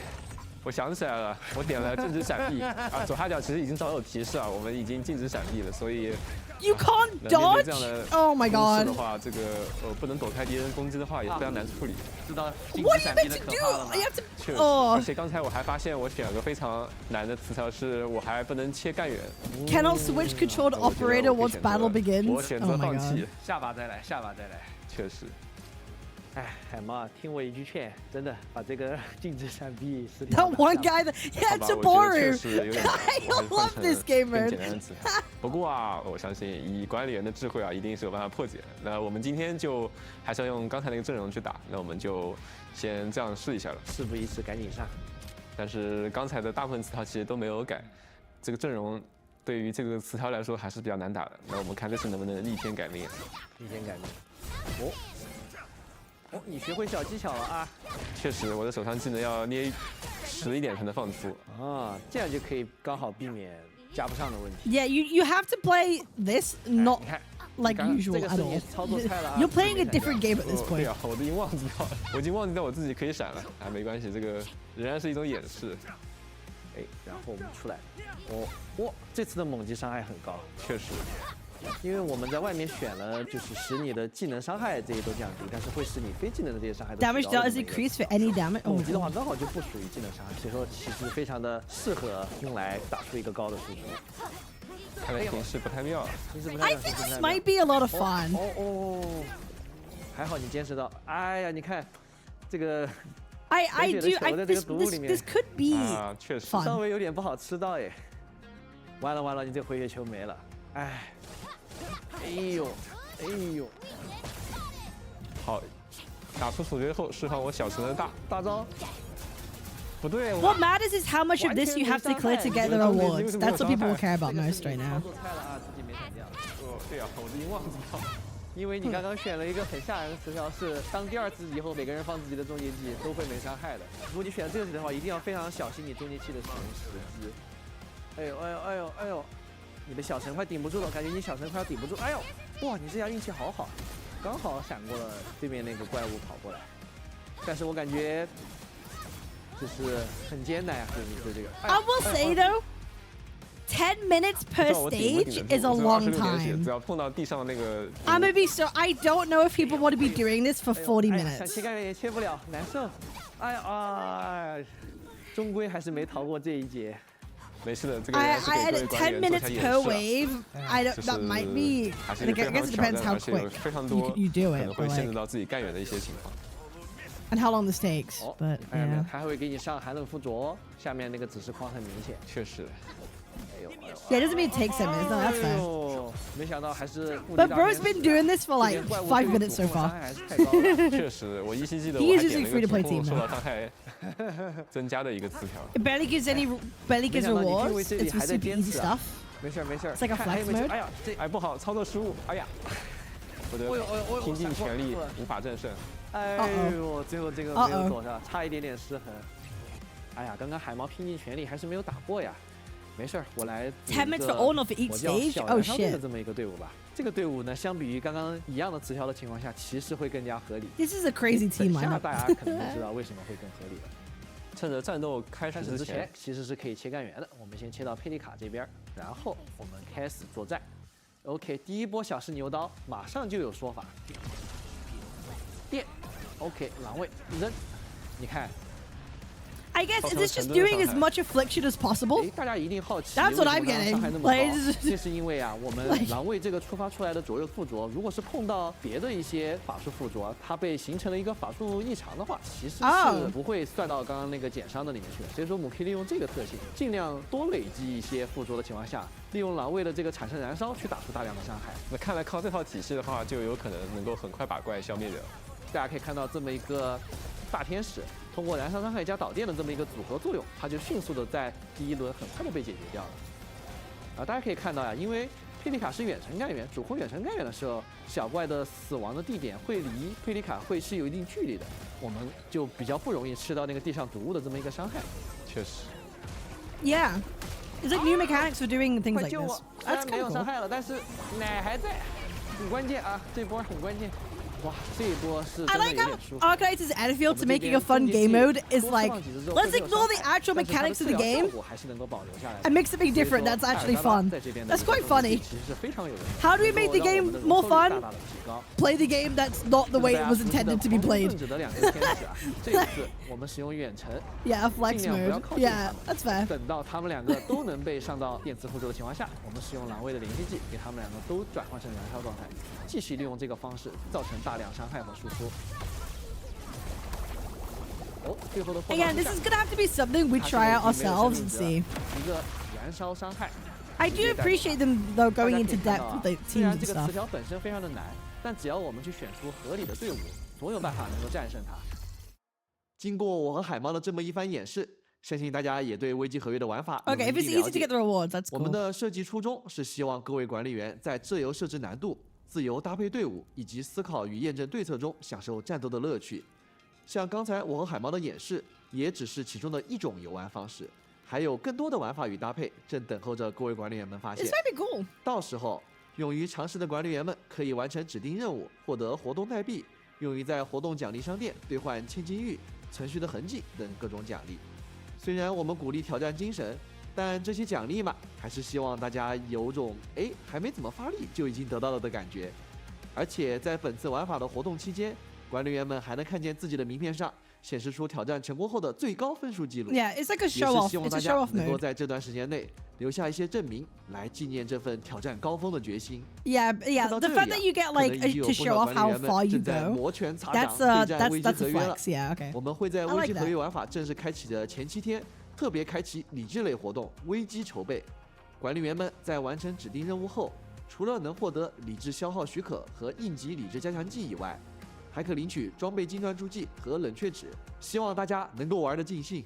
我想起来了，我点了禁止闪避啊，左下角其实已经早有提示啊，我们已经禁止闪避了，所以 You can't 那面对 dodge? 这样的 Oh my 攻势的 god. 话，这个不能躲开敌人攻击的话也非常难处理。知道禁 What 止 are you 闪避 meant 的 to 可 do? 怕了吗 You？have to. 确实， Oh. 而且刚才我还发现我选了个非常难的词条，是我还不能切干员。 Cannot switch control to 我觉得 operator 我可以 once 选择 battle begins. 我选 Oh 择 my 放弃 god.，下把再来，下把再来。确实。哎，海猫啊，听我一句劝，真的把这个禁止闪避撕 That 掉。 one guy that. 好 Yeah, 吧，我觉得确 Taboru. 实有点难， I 我还是 love 换成 this 了 game 更 mode. 简单的词。不过啊，我相信以管理员的智慧啊，一定是有办法破解。那我们今天就还是要用刚才那个阵容去打，那我们就先这样试一下了。事不宜迟，赶紧上。但是刚才的大部分词条其实都没有改，这个阵容对于这个词条来说还是比较难打的。那我们看这次能不能逆天改命。逆天改命。哦，哦，你学会小技巧了啊！确实，我的手上技能要捏实一点才能放出。啊，这样就可以刚好避免加不上的问题。Yeah, you have to play this not 你看 like 刚刚 usual 这个 at 是你 all. 操作菜了啊 You're playing a different game at this 对 point. 啊，我都已经忘记掉了，我已经忘记掉我自己可以闪了。啊，没关系，这个仍然是一种演示。哎，然后我们出来，哇，这次的猛击伤害很高，确实，因为我们在外面选了，就是使你的技能伤害这些都降低，但是会使你非技能的这些伤害都 Damage 提高的 does 这么一个 increase for any damage. 猛击的 Oh, 话刚好就不属于技能伤害，所以说其实非常的适合用来打出一个高的输出。看来形势不太妙。其实不太 I 妙 think 其实 this 不太妙 might be a lot of fun. 哦，还好你坚持到，哎呀，你看这个 I 冷血的 do. 球 I 在这个 this 毒 this 里面 this could be 啊，确实。稍 fun. 微有点不好吃到哎，完了，你这回血球没了，哎呦，好，打出主角后释放我小城的大招。不对， What matters is how much of this you have to clear to get the rewards. That's what people will care about 这个 most 是 right 操 now. 作菜了啊，自己没闪掉。对啊，我已经忘记掉了。因为你刚刚选了一个很吓人的词条，是当第二次以后，每个人放自己的终结技都会没伤害的。如果你选这个词的话，一定要非常小心你终结器的使用时机。哎呦，你的小神快顶不住了，感觉你小神快要顶不住。哎呦，哇，你这下运气好好，刚好闪过了对面那个怪物跑过来。但是我感觉就是很艰难呀，就是这个。 I will say though, 10 minutes per 我顶不 stage 顶得 is 住 a 这 long 26点血 time. 只要碰到地上那个， I'm gonna be so. I don't know if people want to be doing this for 40想 minutes. 切干也切不了，难受。哎呀，终归还是没逃过这一劫。没事的，这个 I 还是给各位 I 10管理员做一 minutes 下演 per 示啊。 wave. I don't. 就 That 是 might be. 还是 I 一个非 guess 常 it 挑 depends 战， how 而且有 quick 非常 you 多 you do 可 it, 能会 but 限制 like, 到自己干员的一些情况。 and how long this takes. 哦， But 看见没有？ yeah. 他还会给你上寒冷附着，下面那个指示框很明显。确实，哎呦， Yeah, it doesn't mean it takes 10 minutes. No, that's 哎 fair. 呦，没想到还是。 But bro's been doing this for like 5 minutes so 伤 far. 害还是太高了。确实，我依稀记得 He 我 is 还 using 点了一 free-to-play 个主 team 控受 now. 到伤害增加的一个词条。 It barely gives any gives 没想到你因为 rewards. 这里 It's 还 for 在 super 坚 easy 持啊 stuff. 没事没事。 It's like a 看还有 flex 没有 mode. 哎呀，这哎，不好，操作失误，哎呀，我的拼尽全力无法战胜。哎呦，最后这个没有走上，差一点点失衡。哎呀，刚刚海猫拼尽全力还是没有打过呀。没事儿，我来组 10 minutes for honor for each 我叫 stage. 小 Oh 燃烧队的 shit. 这么一个队伍吧。这个队伍呢，相比于刚刚一样的词条的情况下，其实会更加合理。 This is a crazy team 等下 lineup. 大家可能就知道为什么会更合理了。趁着战斗开始开始之前之前，其实是可以切干员的。我们先切到佩利卡这边，然后我们开始作战。OK， 第一波小试牛刀马上就有说法。电 ，OK， 狼位扔，你看， I guess is this just doing as much affliction as possible? 哎，大家一定好奇 That's what 为 I'm 什么它 getting. 伤害那么高 Like,？这是因为啊，我们 like- 狼位这个触发出来的灼热附着，如果是碰到别的一些法术附着，它被形成了一个法术异常的话，其实是 Oh 不会算到刚刚那个减伤的里面去的。所以说，我们可以利用这个特性，尽量多累积一些附着的情况下，利用狼位的这个产生燃烧去打出大量的伤害。那看来靠这套体系的话，就有可能能够很快把怪消灭掉。大家可以看到这么一个大天使，通过燃烧伤害加导电的这么一个组合作用，它就迅速的在第一轮很快的被解决掉了。大家可以看到呀，因为佩里卡是远程干员，主控远程干员的时候，小怪的死亡的地点会离佩里卡会是有一定距离的，我们就比较不容易吃到那个地上毒物的这么一个伤害。确实， Yeah. It's like new mechanics for doing things 快 like 救 this. 我！虽 That's 然没 kind 有 of 伤 cool. 害了，但是奶还在，很关键啊，这波很关键。哇，这一波是 I 真的 like 有 how 点舒服。 Arknights Endfield to make it a fun game mode is like, let's ignore the actual mechanics of the game and make something different that's actually fun. That's quite funny. How do we make the game more fun? Play the game that's not the way it was intended to be played. Yeah, a flex mode. Yeah, that's fair. 等到他们两个都能被上到电磁附着的情况下，我们使用狼位的连续技，给他们两个都转换成燃烧状态，继续利用这个方式造成大量伤害和输出。哦，最后的 Again, this is gonna have to be something we try out ourselves and see. 一个燃烧伤害。 I do appreciate them though going into depth with the 虽 teams 然 and 这个词 stuff. 条本身非常的难，但只要我们去选出合理的队伍，总有办法能够战胜它。经过我和海猫的这么一番演示，相信大家也对危机合约的玩法有 Okay, 了 if 一 it's 定了 easy to 解 get the rewards, that's 我们 cool. 的设计初衷是希望各位管理员在自由设置难度、自由搭配队伍以及思考与验证对策中享受战斗的乐趣。像刚才我和海猫的演示，也只是其中的一种游玩方式，还有更多的玩法与搭配正等候着各位管理员们发现。Cool. 到时候，勇于尝试的管理员们可以完成指定任务，获得活动代币，用于在活动奖励商店兑换千金玉、存续的痕迹等各种奖励。虽然我们鼓励挑战精神，但这些奖励嘛，还是希望大家有种还没怎么发力就已经得到了的感觉。而且在本次玩法的活动期间，管理员们还能看见自己的名片上显示出挑战成功后的最高分数记录。Yeah, it's like a show 也 off. 是希望 It's 大 a 家 show off 能够 mode. 在这段时间内留下一些证明，来纪念这份挑战高峰的决心。Yeah. The fact that you get like to show off how far you 正在 go. 摩拳擦掌 That's 备战危机 that's 合 a 约了。 flex. Yeah. Okay. 我们会在 I 危 like 机 that. 合约玩法正式开启的前7天，特别开启理智类活动危机筹备。管理员们在完成指定任务后，除了能获得理智消耗许可和应急理智加强剂以外，还可领取装备精钻助记和冷却纸。希望大家能够玩得尽兴。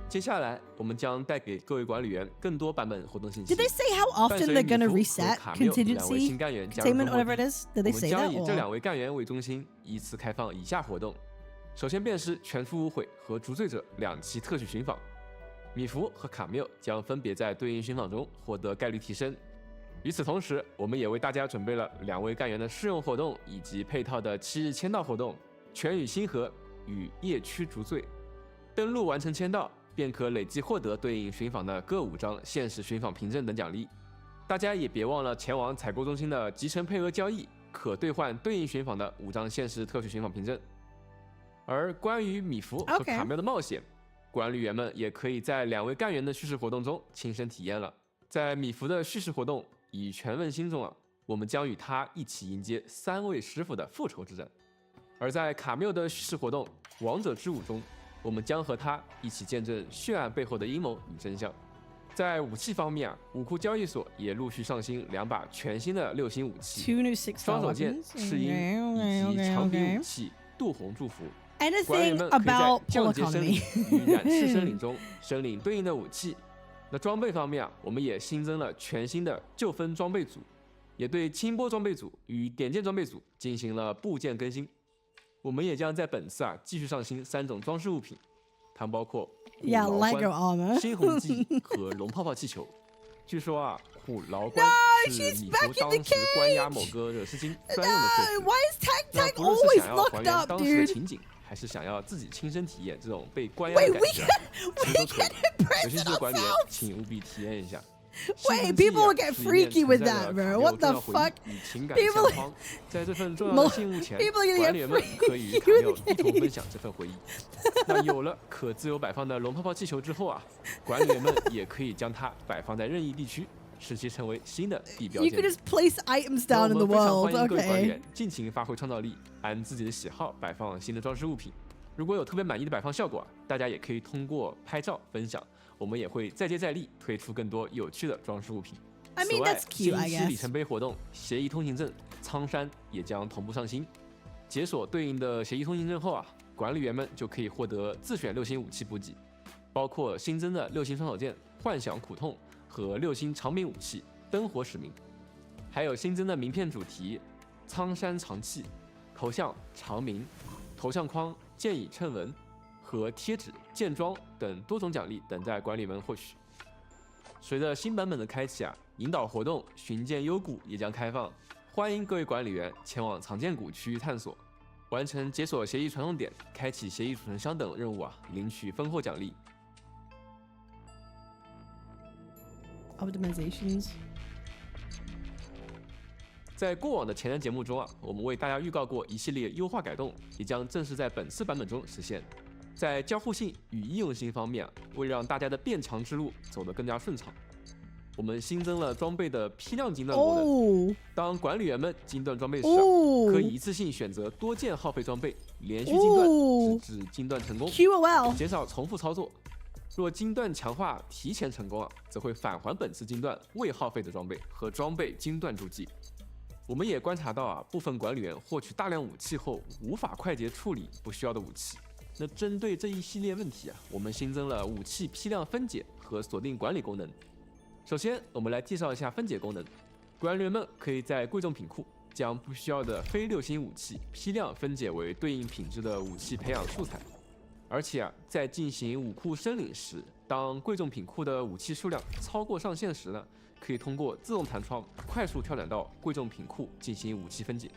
接下来，我们将带给各位管理员更多版本活动信息。 Did they say how often they're gonna reset 卡缪两位 contingency 新干员加入 containment 中末 whatever 地 it is? Did 我 they 们 say 将 that? 以这Or? 2位干员为中心，依次开放以下活动。首先便是全服无悔和赎罪者2期特许寻访，米弗和卡缪将分别在对应寻访中获得概率提升。与此同时，我们也为大家准备了2位干员的试用活动以及配套的7日签到活动，全与星河与夜驱逐罪。登录完成签到，便可累计获得对应寻访的各5张限时寻访凭证等奖励。大家也别忘了前往采购中心的集成配额交易，可兑换对应寻访的5张限时特许寻访凭证。而关于米弗和卡缪的冒险，管理员们也可以在2位干员的叙事活动中亲身体验了。在米弗的叙事活动以全问心中我们将与他一起迎接3位师傅的复仇之战；而在卡缪的叙事活动王者之舞中，我们将和他一起见证血案背后的阴谋与真相。在武器方面武库交易所也陆续上新2把全新的6星武器， 2 new 6-star 双手剑、 weapons? 赤鹰 Okay, 以及 okay, 长柄 okay. 武器杜红祝福。管理员 Anything 们可以在 about 降 pole 阶森林 economy? 与染赤森林中申领对应的武器。那装备方面我们也新增了全新的旧分装备组，也对轻波装备组与点剑装备组进行了部件更新。我们也将在本次继续上新3种装饰物品，它们包括 Yeah, 虎牢 Lego 关、 armor. 猩红记和龙泡泡气球。据说虎牢关是米弗当时关押某个惹事精专用的设施。 Why is Tank 那 Tank 不论是 always 想要还 locked 原 up, 当时的 dude? 情景，还是想要自己亲身体验这种被关押的 Wait, 感 we 觉 can 其实都可以。有兴 imprison 趣的管理员 ourselves. 请务必体验一下。 Wait, people will get freaky with that, bro. What the fuck? 与情感 People- 相框，在这份重要的信物前， people are gonna get 管理员们 freaky 可以与卡缪一同分享这份回忆。那有了可自由摆放的龙泡泡气球之后管理员们也可以将它摆放在任意地区，使其成为新的地标 You 建 could 筑。 just place items 那 down 我 in the 们非常 world. 欢迎各位管理 Okay. 员尽情发挥创造力，按自己的喜好摆放新的装饰物品。如果有特别满意的摆放效果大家也可以通过拍照分享，我们也会再接再厉，推出更多有趣的装饰物品。 I 此 mean, 外， that's 新 cute, I 一期 guess. 里程碑活动协议通行证苍山也将同步上新。解锁对应的协议通行证后管理员们就可以获得自选6星武器补给，包括新增的6星双手剑幻想苦痛和6星长柄武器灯火使命，还有新增的名片主题苍山长气、头像长鸣、头像框剑影衬纹和贴纸剑装等多种奖励等待管理们获取。随着新版本的开启引导活动寻剑幽谷也将开放，欢迎各位管理员前往藏剑谷区域探索，完成解锁协议传送点、开启协议储存箱等任务领取丰厚奖励。 Optimizations. 在过往的前瞻节目中我们为大家预告过一系列优化改动，也将正式在本次版本中实现。在交互性与易用性方面为让大家的变强之路走得更加顺畅，我们新增了装备的批量精断功能。 Oh. 当管理员们精断装备时哦可以一次性选择多件耗费装备，连续精断，直至精断成功， QOL. 减少重复操作。若精断强化提前成功则会返还本次精断未耗费的装备和装备精断助记。我们也观察到部分管理员获取大量武器后无法快捷处理不需要的武器，那针对这一系列问题啊，我们新增了武器批量分解和锁定管理功能。首先，我们来介绍一下分解功能。管理员们可以在贵重品库将不需要的非6星武器批量分解为对应品质的武器培养素材。而且啊，在进行武库申领时，当贵重品库的武器数量超过上限时呢，可以通过自动弹窗快速跳转到贵重品库进行武器分解。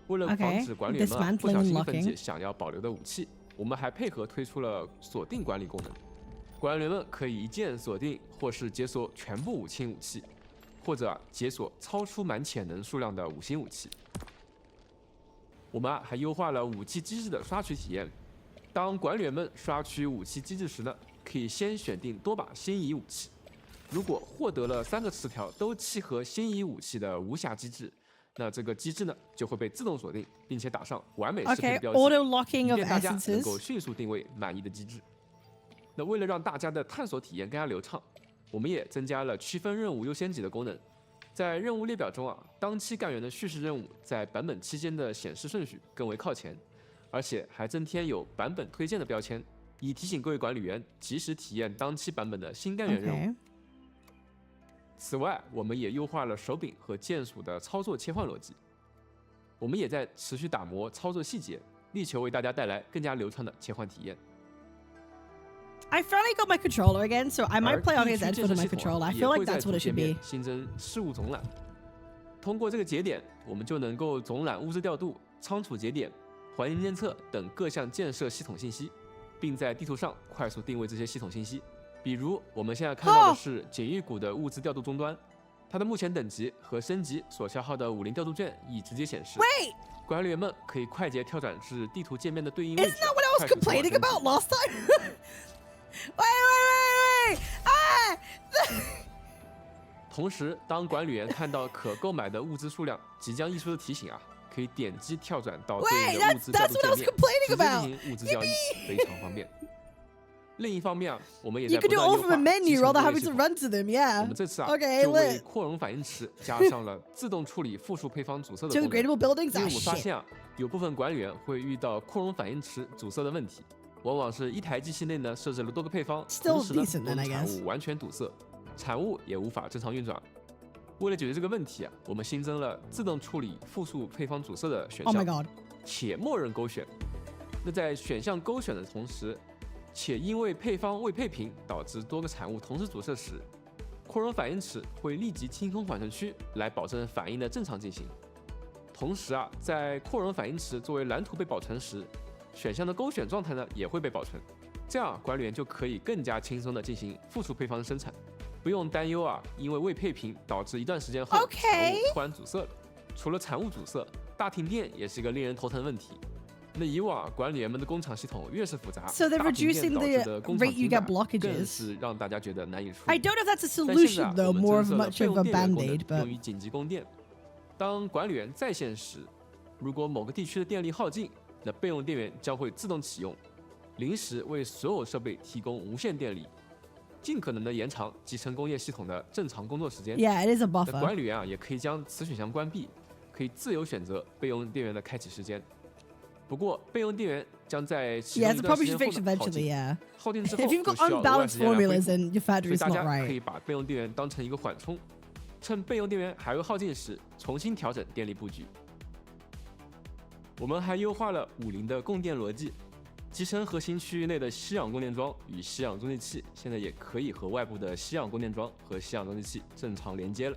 为了防止管理员们不小心分解想要保留的武器，我们还配合推出了锁定管理功能。管理员们可以一键锁定或是解锁全部5星武器，或者解锁超出满潜能数量的5星武器。我们还优化了武器机制的刷取体验。当管理员们刷取武器机制时呢，可以先选定多把心仪武器。如果获得了3个词条都契合心仪武器的无瑕机制，那这个机制呢就会被自动锁定，并且打上完美适配的标记，以便大家能够迅速定位满意的机制。那为了让大家的探索体验更加流畅，我们也增加了区分任务优先级的功能。在任务列表中啊，当期干员的叙事任务在版本期间的显示顺序更为靠前，而且还增添有版本推荐的标签，以提醒各位管理员及时体验当期版本的新干员任务。此外，我们也优化了手柄和键鼠的操作切换逻辑。我们也在持续打磨操作细节，力求为大家带来更加流畅的切换体验。I finally got my controller again, so I might play Arknights Endfield on my controller. I feel like that's what it should be. 新增事务总览，通过这个节点，我们就能够总览物资调度、仓储节点、环境监测等各项建设系统信息，并在地图上快速定位这些系统信息。比如，我们现在看到的是锦玉谷的物资调度终端，它的目前等级和升级所消耗的武林调度券已直接显示。管理员们可以快捷跳转至地图界面的对应位置。Isn't that what I was complaining about last time? Wait! 同时，当管理员看到可购买的物资数量即将溢出的提醒啊，可以点击跳转到对应的物资调度界面，直接进行物资交易，非常方便。另一方面啊，我们也在不断优化集成工业系统。我们这次啊，就为扩容反应池加上了自动处理复数配方阻塞的功能。因为我们发现啊，有部分管理员会遇到扩容反应池阻塞的问题，往往是一台机器内呢设置了多个配方，同时呢产物完全堵塞，产物也无法正常运转。为了解决这个问题啊，我们新增了自动处理复数配方阻塞的选项，且默认勾选。那在选项勾选的同时，且因为配方未配平导致多个产物同时阻塞时，扩容反应池会立即清空缓存区，来保证反应的正常进行。同时啊，在扩容反应池作为蓝图被保存时，选项的勾选状态呢也会被保存，这样管理员就可以更加轻松的进行复数配方的生产，不用担忧啊因为未配平导致一段时间后产物突然阻塞了。除了产物阻塞，大停电也是一个令人头疼的问题。那以往管理员们的工厂系统越是复杂，大停电导致的工厂停摆更是让大家觉得难以处理。I don't know if that's a solution though, more of much of a band-aid, but 用于紧急供电。当管理员在线时，如果某个地区的电力耗尽，那备用电源将会自动启用，临时为所有设备提供无限电力，尽可能的延长集成工业系统的正常工作时间。Yeah, it is a buffer. 那管理员啊也可以将此选项关闭，可以自由选择备用电源的开启时间。不过，备用电源将在启用一段时间后耗尽。耗尽之后，就需要额外时间来恢复。所以大家可以把备用电源当成一个缓冲，趁备用电源还未耗尽时，重新调整电力布局。我们还优化了武林的供电逻辑，集成核心区域内的吸氧供电桩与吸氧中继器，现在也可以和外部的吸氧供电桩和吸氧中继器正常连接了。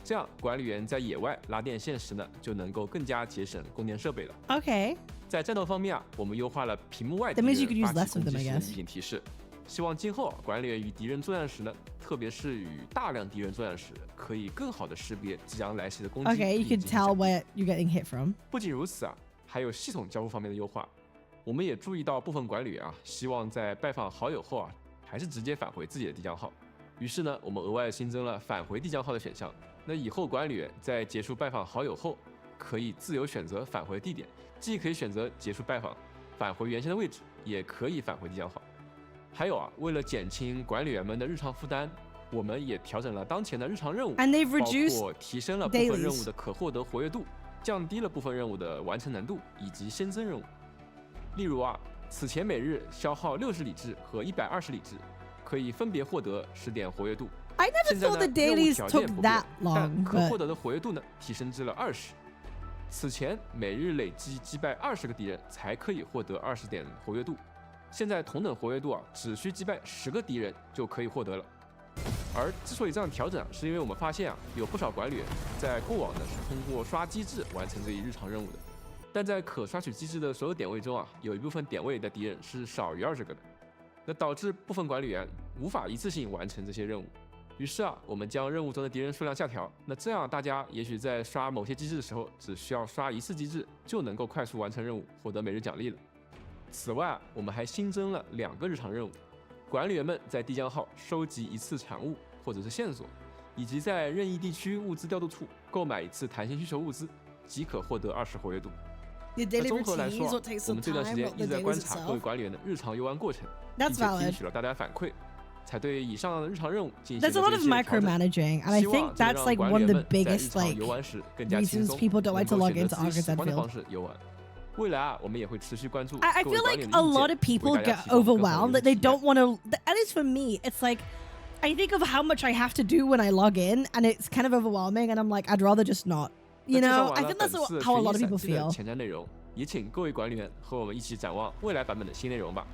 这样，管理员在野外拉电线时呢，就能够更加节省供电设备了。Okay. 在战斗方面啊，我们优化了屏幕外敌人发起攻击时预警提示，希望今后管理员与敌人作战时呢，特别是与大量敌人作战时，可以更好的识别即将来袭的攻击。Okay, you can tell where you're getting hit from. 不仅如此啊，还有系统交互方面的优化。我们也注意到部分管理员啊，希望在拜访好友后啊，还是直接返回自己的递降号。于是呢，我们额外新增了返回递降号的选项。那以后管理员在结束拜访好友后，可以自由选择返回地点，既可以选择结束拜访，返回原先的位置，也可以返回递降号。还有啊，为了减轻管理员们的日常负担，我们也调整了当前的日常任务，包括提升了部分任务的可获得活跃度，降低了部分任务的完成难度，以及新增任务。例如啊，此前每日消耗60理智和120理智，可以分别获得10点活跃度。 I never thought the dailies took that 但 long. 可获得的活跃度呢提升至了20。此前每日累计击败20个敌人才可以获得20点活跃度，现在同等活跃度啊，只需击败10个敌人就可以获得了。而之所以这样调整，是因为我们发现啊，有不少管理员在过往呢是通过刷机制完成这一日常任务的，但在可刷取机制的所有点位中啊，有一部分点位的敌人是少于20个的，那导致部分管理员无法一次性完成这些任务。于是啊，我们将任务中的敌人数量下调，那这样大家也许在刷某些机制的时候，只需要刷1次机制就能够快速完成任务，获得每日奖励了。此外啊，我们还新增了2个日常任务。 管理员们在递降号收集1次产物或者是线索，以及在任意地区物资调度处购买1次弹性需求物资，即可获得20活跃度。综合来说，我们这段时间一直在观察各位管理员的日常游玩过程，并且听取了大家反馈，才对以上的日常任务进行了 There's a lot of micromanaging, and I think that's like one of the biggest like 游玩时更加轻 reasons 松， people don't like to 能 log 够选 into 择自己 Arknights 喜欢的方 Endfield. 式游玩。 未来啊，我们也会持续关注。 I feel like a lot of people get overwhelmed, that they don't want to. At least for me, it's like I think of how much I have to do when I log in, and it's kind of overwhelming. And I'm like, I'd rather just not. You know, I think that's how a lot of people feel. 前瞻内容，也请各位管理员和我们一起展望未来版本的新内容吧。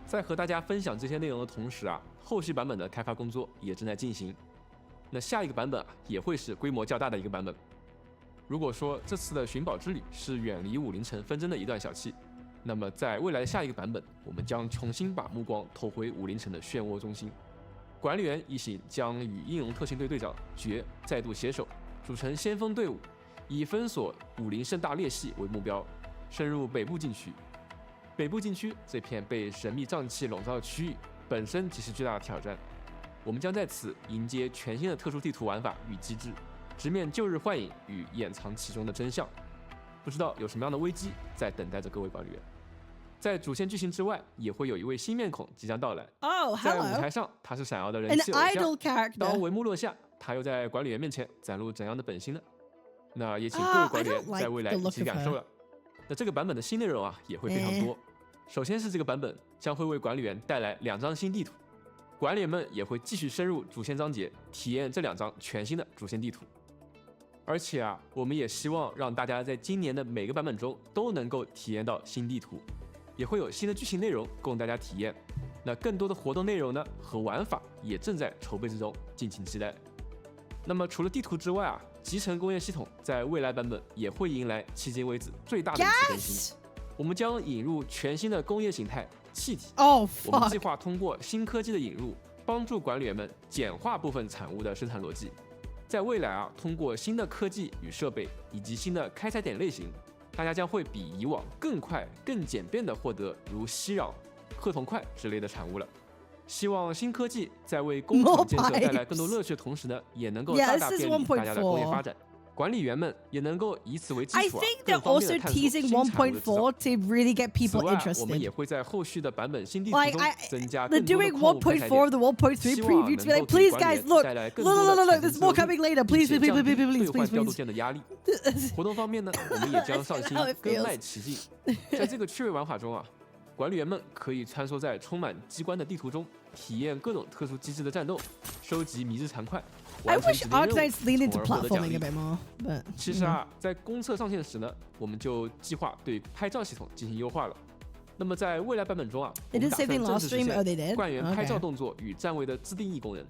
在和大家分享这些内容的同时啊，后续版本的开发工作也正在进行。那下一个版本啊，也会是规模较大的一个版本。 如果说这次的寻宝之旅是远离武林城纷争的一段小憩，那么在未来的下一个版本，我们将重新把目光投回武林城的漩涡中心。管理员一行将与应龙特勤队队长绝再度携手，组成先锋队伍，以封锁武林盛大裂隙为目标，深入北部禁区。北部禁区这片被神秘瘴气笼罩的区域，本身即是巨大的挑战。我们将在此迎接全新的特殊地图玩法与机制。 直面旧日幻影与掩藏其中的真相，不知道有什么样的危机在等待着各位管理员。在主线剧情之外，也会有一位新面孔即将到来。Oh, 在 hello. 舞台上，他是闪耀的人 An 气偶 idol 像。 character. 当帷幕落下，他又在管理员面前展露怎样的本性呢？那也请各位管理员在未来一起感受了。那这个版本的新内容啊，也会非常多。首先是这个版本将会为管理员带来2张新地图，管理员们也会继续深入主线章节，体验这2张全新的主线地图。 而且啊，我们也希望让大家在今年的每个版本中都能够体验到新地图，也会有新的剧情内容供大家体验。那更多的活动内容呢和玩法也正在筹备之中，敬请期待。那么除了地图之外啊，集成工业系统在未来版本也会迎来迄今为止最大的一次更新。我们将引入全新的工业形态气体。Oh, 我们计划通过新科技的引入，帮助管理员们简化部分产物的生产逻辑。 在未来啊，通过新的科技与设备以及新的开采点类型，大家将会比以往更快、更简便地获得如锡壤、褐铜块之类的产物了。希望新科技在为工厂建设带来更多乐趣的同时呢，也能够大大便利大家的工业发展。管理员们也能够以此为基础啊，更方便地探索新产物的制造。 to really get people 此外， interested. 我们也会在后续的版本新地图 Like 中 I, 增加 they're 更多的 doing 矿物开采 1.4 点 of the 1.3 preview to be like, please guys, look, look, there's more coming later. Please, please, please, please, please, 兑换 please, 调度 please. 件的压力。活动方面呢，我们也将上新 How it 跟 feels. 卖奇境。在这个趣味玩法中啊，管理员们可以穿梭在充满机关的地图中，体验各种特殊机制的战斗，收集迷之残块。 I wish Arknights leaned into 从而获得奖 platforming 励 a bit more, but 其实啊，在公测上线时呢，我们就计划对拍照系统进行优化了。那么在未来版本中啊，我 They 们 did 打 same 算 thing 正 last 式实 stream. Oh, they 现 did. 官员拍照 Okay. 动作与站位的自定义功能。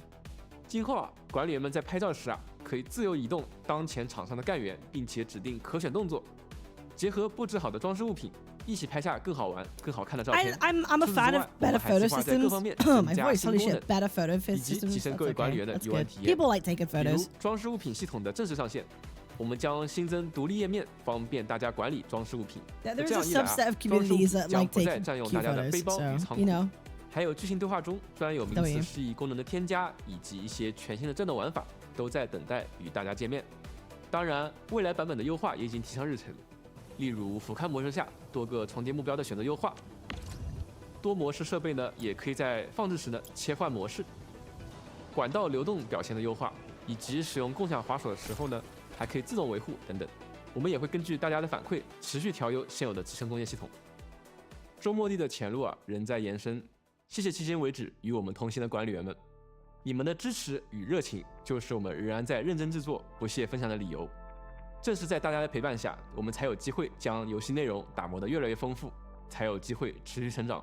今后啊，管理员们在拍照时啊，可以自由移动当前场上的干员，并且指定可选动作，结合布置好的装饰物品，一起拍下更好玩、更好看的照片。 I'm a fan of better photo systems. My voice, holy shit, better photo 以及 systems. 提升 That's 各位管理 okay. 员的 That's 游玩 good. 体验。 People like taking 比如 photos. 装饰物品系统的正式上线，我们将新增独立页面，方便大家管理装饰物品。 Yeah, 那 there 这 is 样 a 一来啊， subset of 装饰物 communities 品 that 将 like 不再 taking 占用 cute 大家的 photos. 背包与 So, 仓 you 库。 know. 还有剧情对话中专有名词释义功能的添加，以及一些全新的战斗玩法，都在等待与大家见面。当然，未来版本的优化也已经提上日程，例如俯瞰模式下多个重叠目标的选择优化，多模式设备呢也可以在放置时呢切换模式，管道流动表现的优化，以及使用共享滑手的时候呢还可以自动维护等等。我们也会根据大家的反馈持续调优现有的集成工业系统。周末地的前路啊仍在延伸，谢谢迄今为止与我们同行的管理员们，你们的支持与热情就是我们仍然在认真制作、不懈分享的理由。正是在大家的陪伴下，我们才有机会将游戏内容打磨得越来越丰富，才有机会持续成长。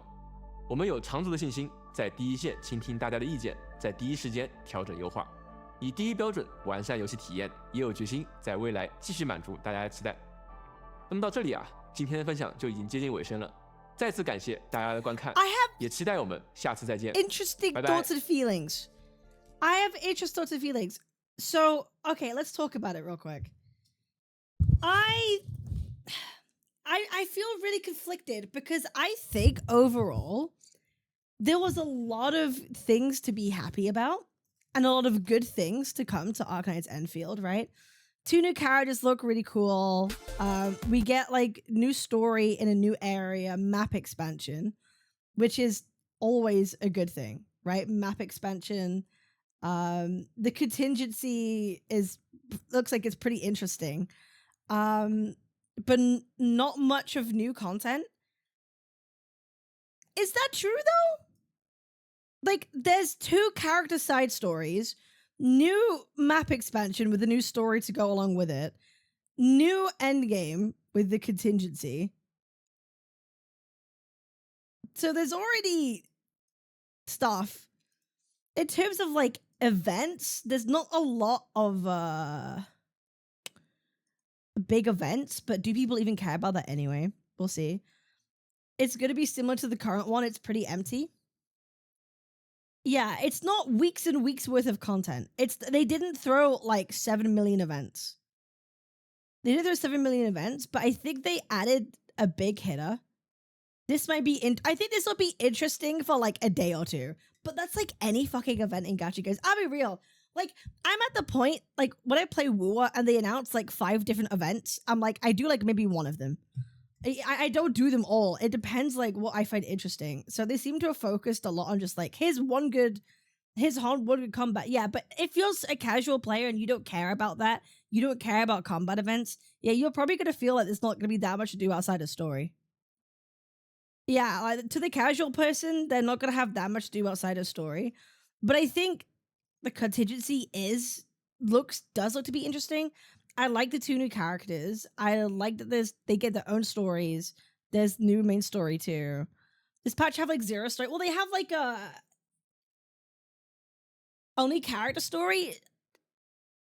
我们有长足的信心，在第一线倾听大家的意见，在第一时间调整优化，以第一标准完善游戏体验，也有决心在未来继续满足大家的期待。那么到这里啊，今天的分享就已经接近尾声了，再次感谢大家的观看，也期待我们下次再见。Interesting thoughts and feelings. I have interesting thoughts and feelings. So, okay, let's talk about it real quick. I feel really conflicted because I think overall there was a lot of things to be happy about and a lot of good things to come to Arknights Endfield, right? 2 new characters look really cool. We get like new story in a new area, map expansion, which is always a good thing, right? Map expansion. The contingency looks like it's pretty interesting. But not much of new content. Is that true though? Like, there's 2 character side stories, new map expansion with a new story to go along with it, new endgame with the contingency. So there's already stuff. In terms of like events, there's not a lot of big events, but do people even care about that anyway? We'll see. It's going to be similar to the current one. It's pretty empty. Yeah, it's not weeks and weeks worth of content. They didn't throw like 7 million events. They didn't throw 7 million events, but I think they added a big hitter. This might be I think this will be interesting for like a day or 2. But that's like any fucking event in gacha games. I'll be real. Like, I'm at the point, like, when I play Woowa and they announce like 5 different events, I'm like, I do like maybe one of them. I don't do them all. It depends like what I find interesting. So they seem to have focused a lot on just like, here's one good combat. Yeah, but if you're a casual player and you don't care about that, you don't care about combat events, yeah, you're probably going to feel like there's not going to be that much to do outside of story. Yeah, like, to the casual person, they're not going to have that much to do outside of story. But I think the contingency does look to be interesting. I like the 2 new characters. I like that they get their own stories. There's new main story too. This patch have like 0 story. Well, they have like a only character story.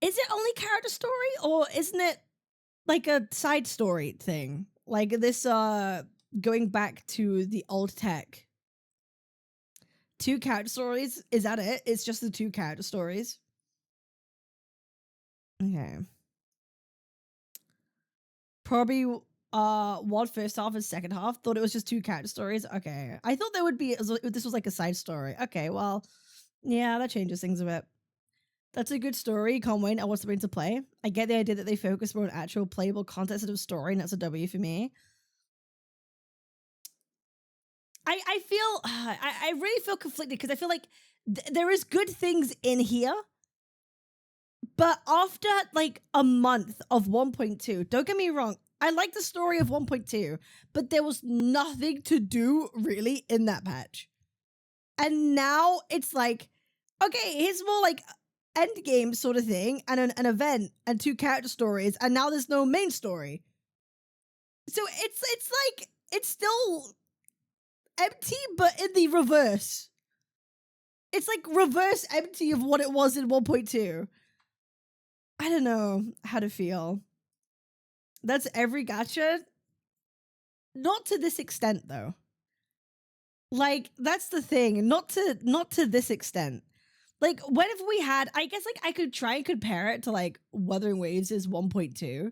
Is it only character story or isn't it like a side story thing? Like this going back to the old tech. 2 character stories. Is that it? It's just the 2 character stories. Okay. Probably one first half and second half. Thought it was just 2 character stories. Okay. I thought there would be this was like a side story. Okay, well, yeah, that changes things a bit. That's a good story. Can't wait. I want something to play. I get the idea that they focus more on actual playable content instead of story, and that's a W for me. I feel I really feel conflicted because I feel like there is good things in here, but after like a month of 1.2, don't get me wrong, I like the story of 1.2, but there was nothing to do really in that patch. And now it's like, okay, here's more like end game sort of thing and an event and 2 character stories, and now there's no main story. So it's like it's still empty, but in the reverse. It's like reverse empty of what it was in 1.2. I don't know how to feel. That's every gacha. Not to this extent though. Like, that's the thing. Not to this extent. Like, when have we had, I guess like I could try and compare it to like Wuthering Waves is 1.2.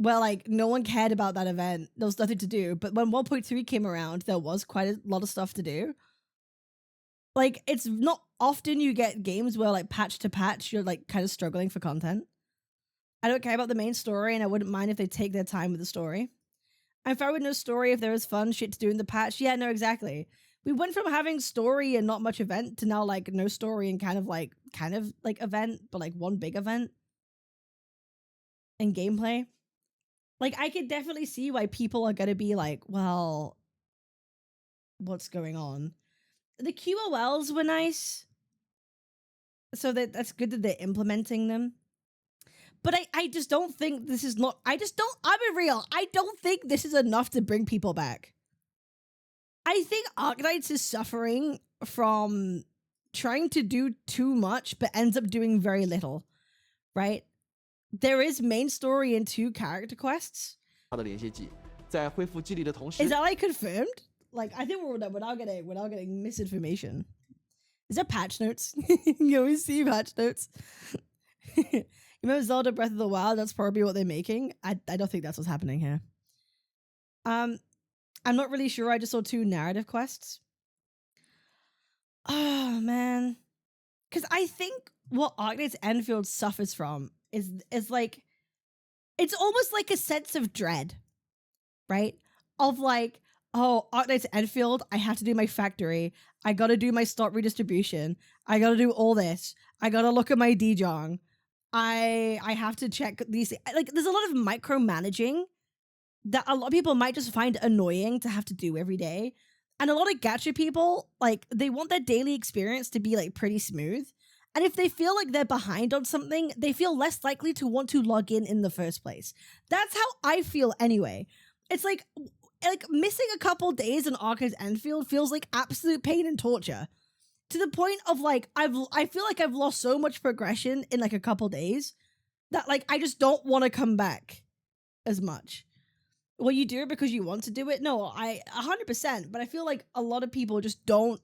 Well, like, no one cared about that event. There was nothing to do. But when 1.3 came around, there was quite a lot of stuff to do. Like, it's not often you get games where, like, patch to patch, you're, like, kind of struggling for content. I don't care about the main story, and I wouldn't mind if they take their time with the story. I'm fine with no story if there is fun shit to do in the patch. Yeah, no, exactly. We went from having story and not much event to now, like, no story and kind of like event, but, like, one big event. And gameplay. Like, I could definitely see why people are going to be like, well, what's going on. The QOLs were nice. So that's good that they're implementing them. But I just don't think this is not... I'm being real. I don't think this is enough to bring people back. I think Arknights is suffering from trying to do too much, but ends up doing very little. Right? There is main story and 2 character quests. 它的连接剂，在恢复记忆力的同时 Is that like confirmed? Like, I think we're not getting misinformation. Is there patch notes? You always see patch notes. You remember Zelda Breath of the Wild? That's probably what they're making. I don't think that's what's happening here. I'm not really sure. I just saw 2 narrative quests. Oh man, because I think what Arknights Endfield suffers from is like, it's almost like a sense of dread, right? Of like, oh, Arknights Endfield, I have to do my factory. I gotta do my stock redistribution. I gotta do all this. I gotta look at my Djong. I have to check these. Like, there's a lot of micromanaging that a lot of people might just find annoying to have to do every day. And a lot of gacha people, like, they want their daily experience to be like pretty smooth. And if they feel like they're behind on something, they feel less likely to want to log in the first place. That's how I feel anyway. It's like missing a couple days in Arknights Endfield feels like absolute pain and torture. To the point of like, I feel like I've lost so much progression in like a couple days that like, I just don't want to come back as much. Well, you do it because you want to do it? No, 100%. But I feel like a lot of people just don't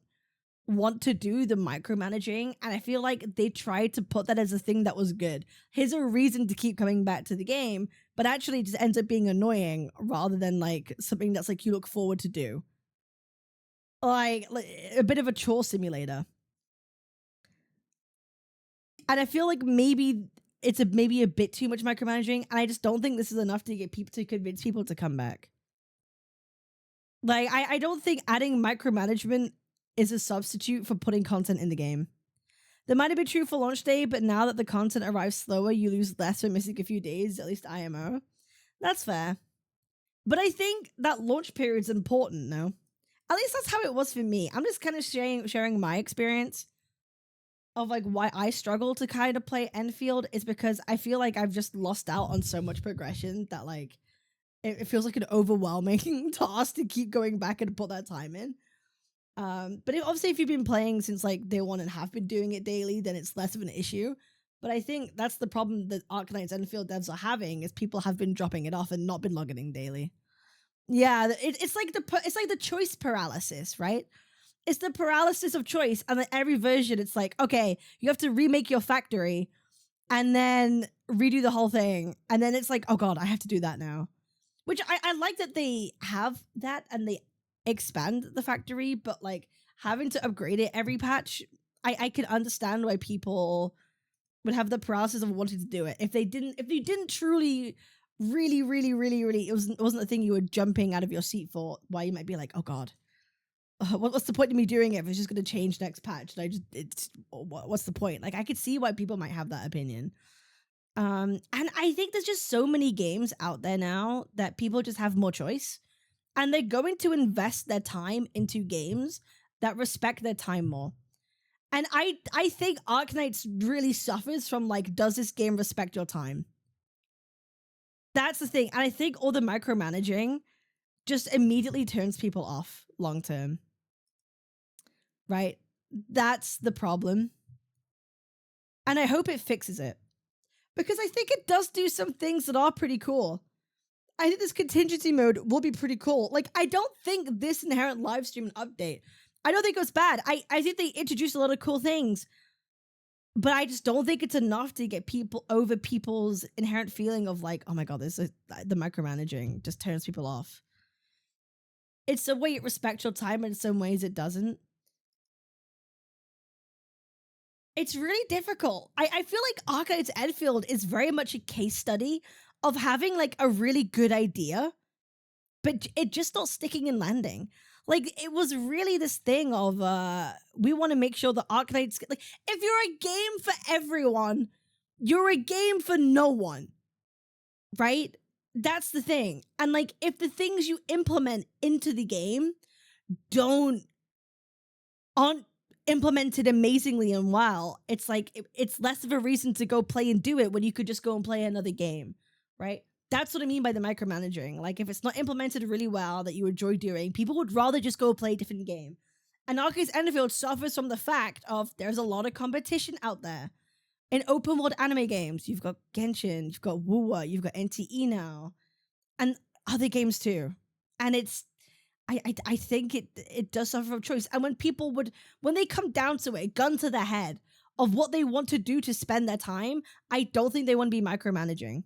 want to do the micromanaging, and I feel like they tried to put that as a thing that was good. Here's a reason to keep coming back to the game, but actually it just ends up being annoying rather than like something that's like you look forward to do. Like a bit of a chore simulator. And I feel like maybe it's maybe a bit too much micromanaging, and I just don't think this is enough to get people to convince people to come back. Like I don't think adding micromanagement is a substitute for putting content in the game. That might have been true for launch day, but now that the content arrives slower, you lose less for missing a few days, at least IMO. That's fair. But I think that launch period's important, no? At least that's how it was for me. I'm just kind of sharing my experience of like why I struggle to kind of play Endfield is because I feel like I've just lost out on so much progression that like it feels like an overwhelming task to keep going back and put that time in. But obviously if you've been playing since like day 1 and have been doing it daily, then it's less of an issue. But I think that's the problem that Arknights Endfield devs are having, is people have been dropping it off and not been logging in daily. Yeah, it's like the choice paralysis, right? It's the paralysis of choice, and then every version it's like, okay, you have to remake your factory and then redo the whole thing, and then it's like, oh god, I have to do that now. Which I like that they have that and they expand the factory, but like having to upgrade it every patch, I can understand why people would have the paralysis of wanting to do it. If you didn't truly really it wasn't a thing you were jumping out of your seat for, why you might be like, oh god, what's the point of me doing it if it's just going to change next patch? What's the point? Like, I could see why people might have that opinion. And I think there's just so many games out there now that people just have more choice. And they're going to invest their time into games that respect their time more. And I think Arknights really suffers from like, does this game respect your time? That's the thing. And I think all the micromanaging just immediately turns people off long term. Right? That's the problem. And I hope it fixes it. Because I think it does do some things that are pretty cool. I think this contingency mode will be pretty cool. Like, I don't think this inherent live stream update, I don't think it was bad. I think they introduced a lot of cool things, but I just don't think it's enough to get people over people's inherent feeling of like, oh my god, the micromanaging just turns people off. It's a way it respects your time, and in some ways it doesn't. It's really difficult. I feel like Arknights Endfield is very much a case study of having like a really good idea, but it just not sticking and landing. Like, it was really this thing of we want to make sure the Arknights, like, if you're a game for everyone, you're a game for no one, right? That's the thing. And like, if the things you implement into the game aren't implemented amazingly and well, it's like it's less of a reason to go play and do it when you could just go and play another game, right? That's what I mean by the micromanaging. Like, if it's not implemented really well that you enjoy doing, people would rather just go play a different game. And Arknights Endfield suffers from the fact of there's a lot of competition out there. In open world anime games, you've got Genshin, you've got Wuwa, you've got NTE now, and other games too. And it's, I think it does suffer from choice. And when they come down to it, gun to the head of what they want to do to spend their time, I don't think they want to be micromanaging.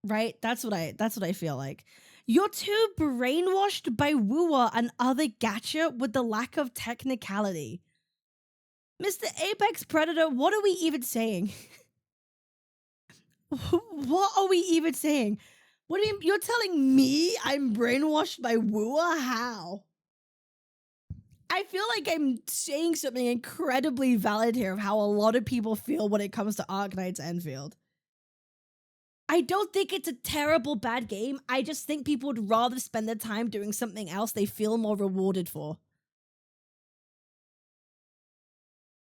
Right? That's what I feel like. You're too brainwashed by Wuwa and other gacha with the lack of technicality. Mr. Apex Predator, what are we even saying? What are we even saying? What do you mean? You're telling me I'm brainwashed by Wuwa? How? I feel like I'm saying something incredibly valid here of how a lot of people feel when it comes to Arknights Endfield. I don't think it's a terrible bad game. I just think people would rather spend their time doing something else they feel more rewarded for.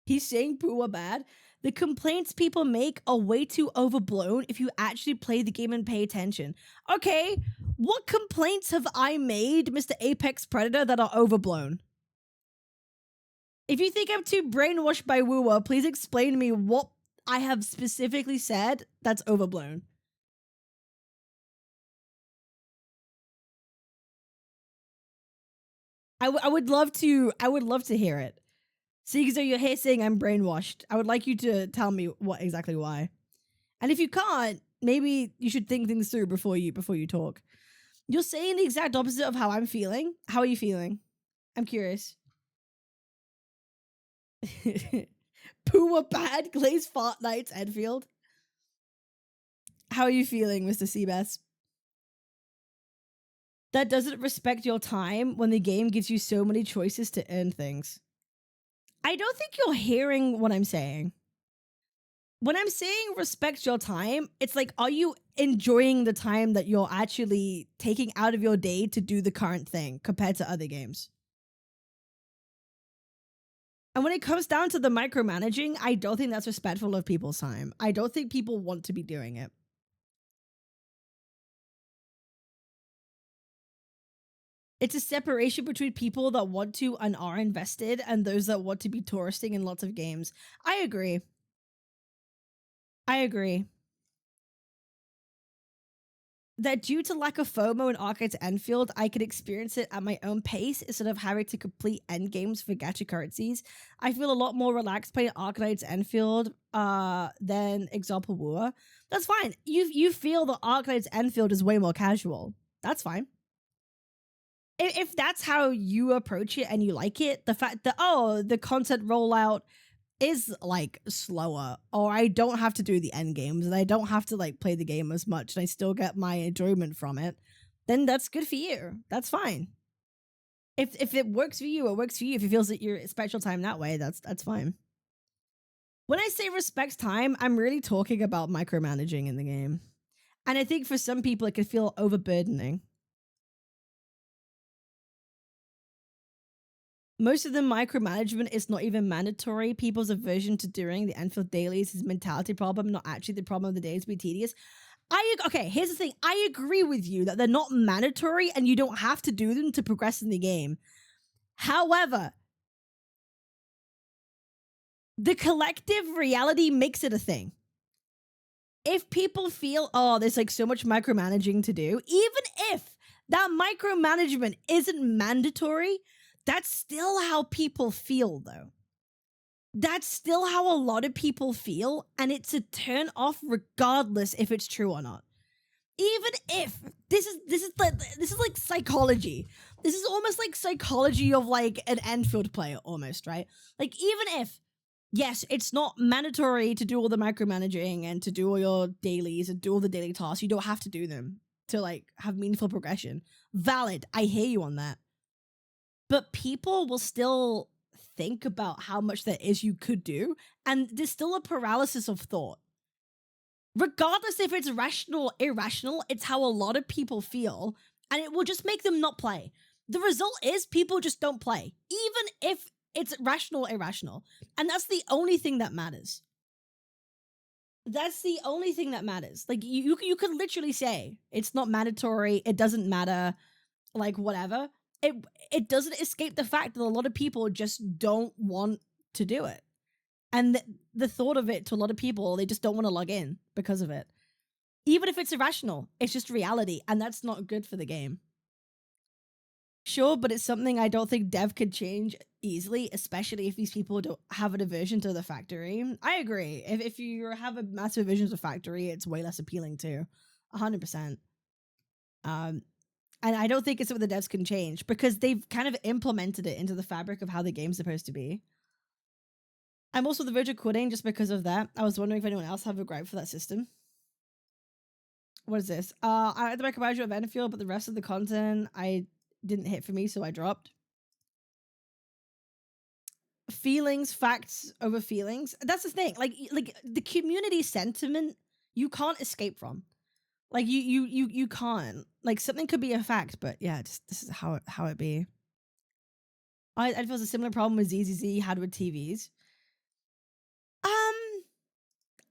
He's saying Pua bad. The complaints people make are way too overblown if you actually play the game and pay attention. Okay, what complaints have I made, Mr. Apex Predator, that are overblown? If you think I'm too brainwashed by Wuwa, please explain to me what I have specifically said that's overblown. I would love to hear it. Seeing as though you're here saying I'm brainwashed, I would like you to tell me exactly why. And if you can't, maybe you should think things through before you talk. You're saying the exact opposite of how I'm feeling. How are you feeling? I'm curious. Pua bad Glaze Arknights Endfield. How are you feeling, Mr. Seabass? That doesn't respect your time when the game gives you so many choices to earn things. I don't think you're hearing what I'm saying. When I'm saying respect your time, it's like, are you enjoying the time that you're actually taking out of your day to do the current thing compared to other games? And when it comes down to the micromanaging, I don't think that's respectful of people's time. I don't think people want to be doing it. It's a separation between people that want to and are invested and those that want to be touristing in lots of games. I agree. That due to lack of FOMO in Arknights Endfield, I could experience it at my own pace instead of having to complete end games for gacha currencies. I feel a lot more relaxed playing Arknights Endfield than example Wuwa. That's fine. You feel that Arknights Endfield is way more casual. That's fine. If that's how you approach it and you like it, the fact that, oh, the content rollout is like slower, or I don't have to do the end games and I don't have to like play the game as much and I still get my enjoyment from it, then that's good for you. That's fine. If it works for you, it works for you. If it feels that you're special time that way, that's fine. When I say respect time, I'm really talking about micromanaging in the game. And I think for some people it can feel overburdening. Most of the micromanagement is not even mandatory. People's aversion to doing the Endfield dailies is a mentality problem, not actually the problem of the days be tedious. Okay, here's the thing. I agree with you that they're not mandatory and you don't have to do them to progress in the game. However, the collective reality makes it a thing. If people feel, oh, there's like so much micromanaging to do, even if that micromanagement isn't mandatory, that's still how people feel, though. That's still how a lot of people feel, and it's a turn off regardless if it's true or not. Even if this is like psychology. This is almost like psychology of like an Endfield player, almost, right? Like, even if, yes, it's not mandatory to do all the micromanaging and to do all your dailies and do all the daily tasks. You don't have to do them to like have meaningful progression. Valid. I hear you on that. But people will still think about how much there is you could do, and there's still a paralysis of thought. Regardless if it's rational or irrational, it's how a lot of people feel, and it will just make them not play. the result is people just don't play, even if it's rational or irrational. And that's the only thing that matters. That's the only thing that matters. Like, you could literally say it's not mandatory, it doesn't matter, like, whatever. It doesn't escape the fact that a lot of people just don't want to do it. And the thought of it, to a lot of people, they just don't want to log in because of it. Even if it's irrational, it's just reality, and that's not good for the game. Sure, but it's something I don't think dev could change easily, especially if these people don't have an aversion to the factory. I agree. If you have a massive aversion to the factory, it's way less appealing too. 100%. And I don't think it's something the devs can change because they've kind of implemented it into the fabric of how the game's supposed to be. I'm also the verge of quitting just because of that. I was wondering if anyone else have a gripe for that system. What is this? I had the micromanagement of Endfield, but the rest of the content I didn't hit for me, so I dropped. Feelings, facts over feelings. That's the thing. Like the community sentiment, you can't escape from. Like you can't. Like something could be a fact, but yeah, this is how it be. I feel it's a similar problem with ZZZ had with TVs.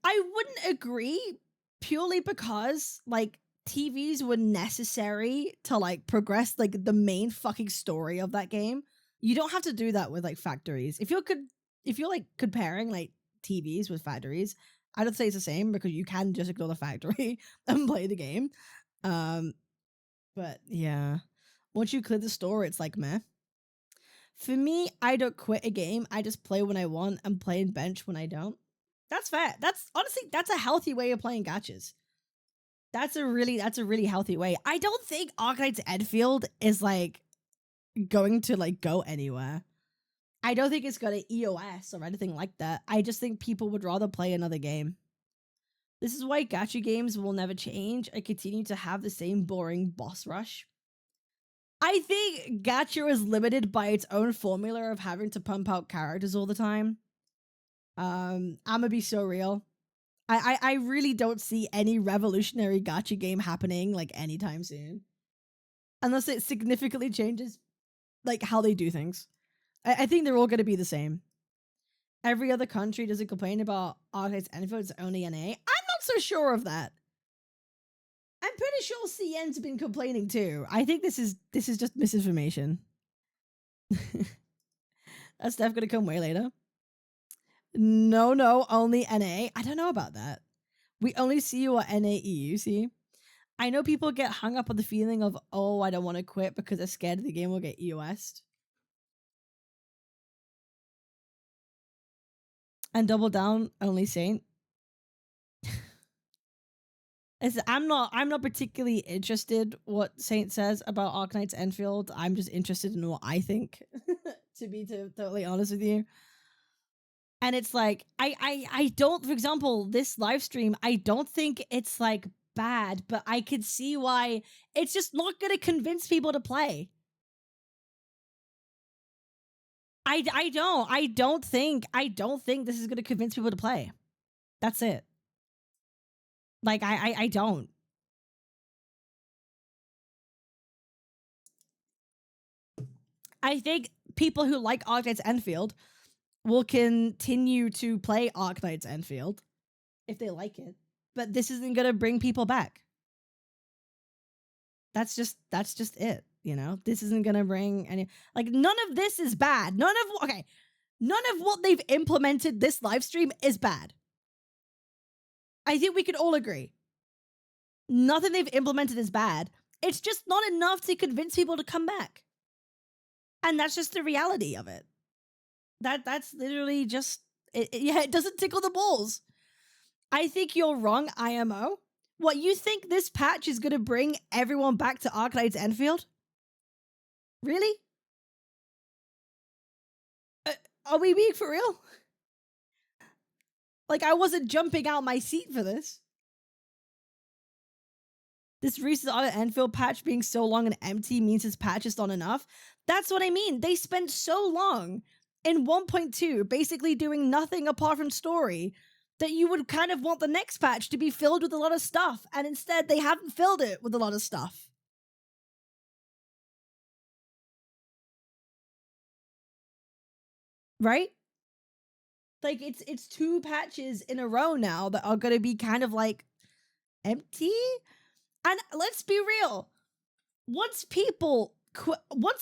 I wouldn't agree purely because like TVs were necessary to like progress like the main fucking story of that game. You don't have to do that with like factories. If you're like comparing like TVs with factories, I don't say it's the same because you can just ignore the factory and play the game. But yeah, once you clear the store, it's like meh. For me, I don't quit a game. I just play when I want and play and bench when I don't. That's fair. That's honestly, that's a healthy way of playing gachas. That's a really healthy way. I don't think Arknights Endfield is like going to like go anywhere. I don't think it's got an EOS or anything like that. I just think people would rather play another game. This is why gacha games will never change and continue to have the same boring boss rush. I think gacha is limited by its own formula of having to pump out characters all the time. I'ma be so real. I really don't see any revolutionary gacha game happening like anytime soon. Unless it significantly changes like how they do things. I think they're all going to be the same. Every other country doesn't complain about Arknights Endfield, it's only NA. I'm not so sure of that. I'm pretty sure CN's been complaining too. I think this is just misinformation. That's definitely going to come way later. No, only NA. I don't know about that. We only see you at NA EU, see? I know people get hung up on the feeling of, oh, I don't want to quit because they're scared the game will get EOS'd. And double down, only Saint. I'm not particularly interested what Saint says about Arknights Endfield. I'm just interested in what I think, to be totally honest with you. And it's like, I don't, for example, this live stream, I don't think it's like bad, but I could see why it's just not going to convince people to play. I don't think this is going to convince people to play. That's it. Like, I don't. I think people who like Arknights Endfield will continue to play Arknights Endfield if they like it, but this isn't going to bring people back. That's just it, you know? This isn't going to bring any, like, none of this is bad. None of what they've implemented this live stream is bad. I think we could all agree. Nothing they've implemented is bad. It's just not enough to convince people to come back. And that's just the reality of it. That's literally just, it doesn't tickle the balls. I think you're wrong, IMO. What, you think this patch is going to bring everyone back to Arknights Endfield? Really? Are we being for real? Like, I wasn't jumping out my seat for this. This recent Endfield patch being so long and empty means this patch is not enough. That's what I mean. They spent so long in 1.2 basically doing nothing apart from story that you would kind of want the next patch to be filled with a lot of stuff, and instead they haven't filled it with a lot of stuff. right? Like it's 2 patches in a row now that are gonna be kind of like empty. And let's be real, once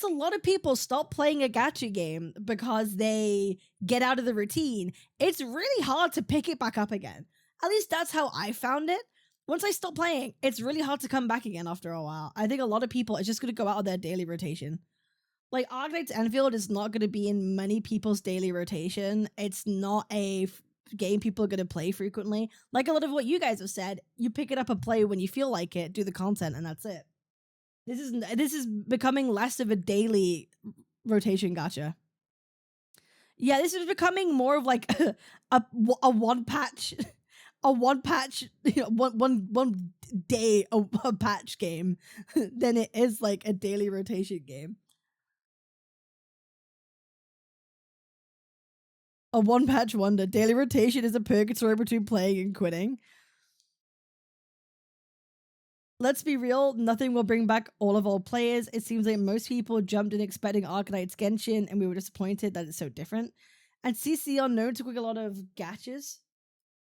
a lot of people stop playing a gacha game because they get out of the routine, it's really hard to pick it back up again. At least that's how I found it. Once I stop playing, it's really hard to come back again after a while. I think a lot of people are just going to go out of their daily rotation. Like, Arknights Endfield is not going to be in many people's daily rotation. It's not a game people are going to play frequently. Like a lot of what you guys have said, you pick it up and play when you feel like it, do the content, and that's it. This is becoming less of a daily rotation gacha. Yeah, this is becoming more of like a one patch, one day a patch game than it is like a daily rotation game. A one patch wonder. Daily rotation is a purgatory between playing and quitting. Let's be real, nothing will bring back all of our players. It seems like most people jumped in expecting Arknights Genshin, and we were disappointed that it's so different. And CC are known to quick a lot of gachas.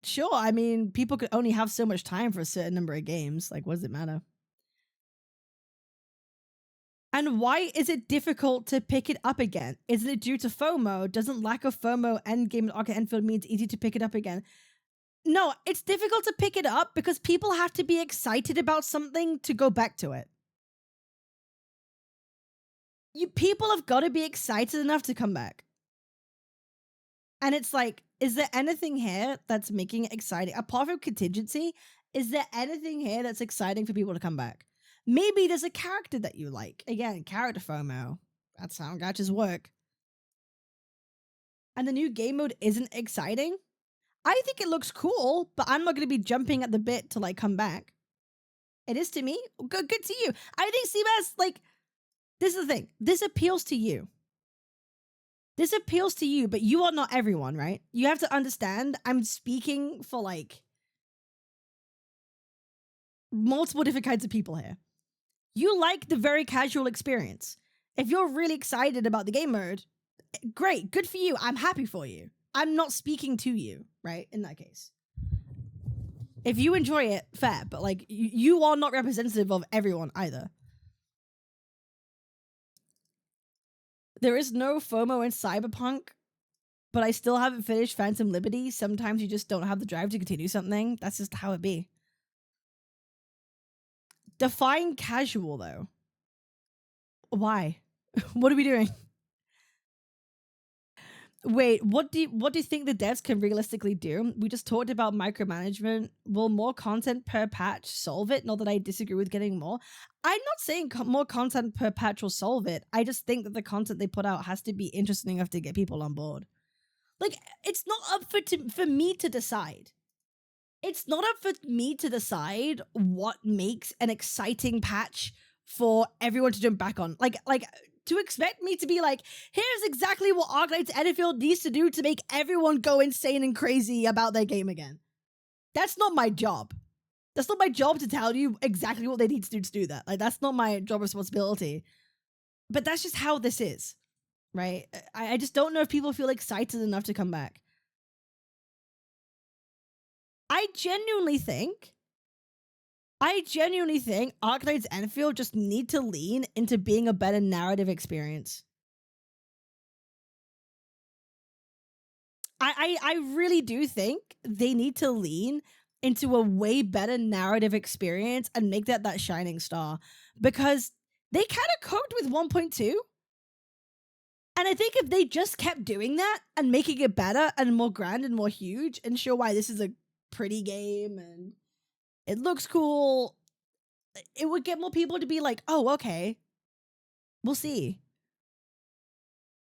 Sure, I mean, people could only have so much time for a certain number of games. Like, what does it matter? And why is it difficult to pick it up again? Is it due to FOMO? Doesn't lack of FOMO endgame at Arknights Endfield mean it's easy to pick it up again? No, it's difficult to pick it up because people have to be excited about something to go back to it. People have got to be excited enough to come back. And it's like, is there anything here that's making it exciting? Apart from contingency, is there anything here that's exciting for people to come back? Maybe there's a character that you like. Again, character FOMO. That's how gachas work. And the new game mode isn't exciting? I think it looks cool, but I'm not going to be jumping at the bit to like come back. It is to me. Good to you. I think Seabass, like, this is the thing. This appeals to you. This appeals to you, but you are not everyone, right? You have to understand, I'm speaking for like multiple different kinds of people here. You like the very casual experience. If you're really excited about the game mode, great, good for you. I'm happy for you. I'm not speaking to you, right? In that case. If you enjoy it, fair, but like you are not representative of everyone either. There is no FOMO in Cyberpunk, but I still haven't finished Phantom Liberty. Sometimes you just don't have the drive to continue something. That's just how it be. Define casual though. Why? What are we doing? Wait, what do you think the devs can realistically do? We just talked about micromanagement. Will more content per patch solve it? Not that I disagree with getting more. I'm not saying more content per patch will solve it. I just think that the content they put out has to be interesting enough to get people on board. Like, it's not up for me to decide. It's not up for me to decide what makes an exciting patch for everyone to jump back on. Like to expect me to be like, here's exactly what Arknights Endfield needs to do to make everyone go insane and crazy about their game again. That's not my job. That's not my job to tell you exactly what they need to do that. Like, that's not my job responsibility. But that's just how this is, right? I just don't know if people feel excited enough to come back. I genuinely think Arknights Endfield just need to lean into being a better narrative experience. I really do think they need to lean into a way better narrative experience and make that shining star, because they kind of coped with 1.2. And I think if they just kept doing that and making it better and more grand and more huge and show why this is a pretty game and it looks cool, it would get more people to be like, oh, okay, we'll see.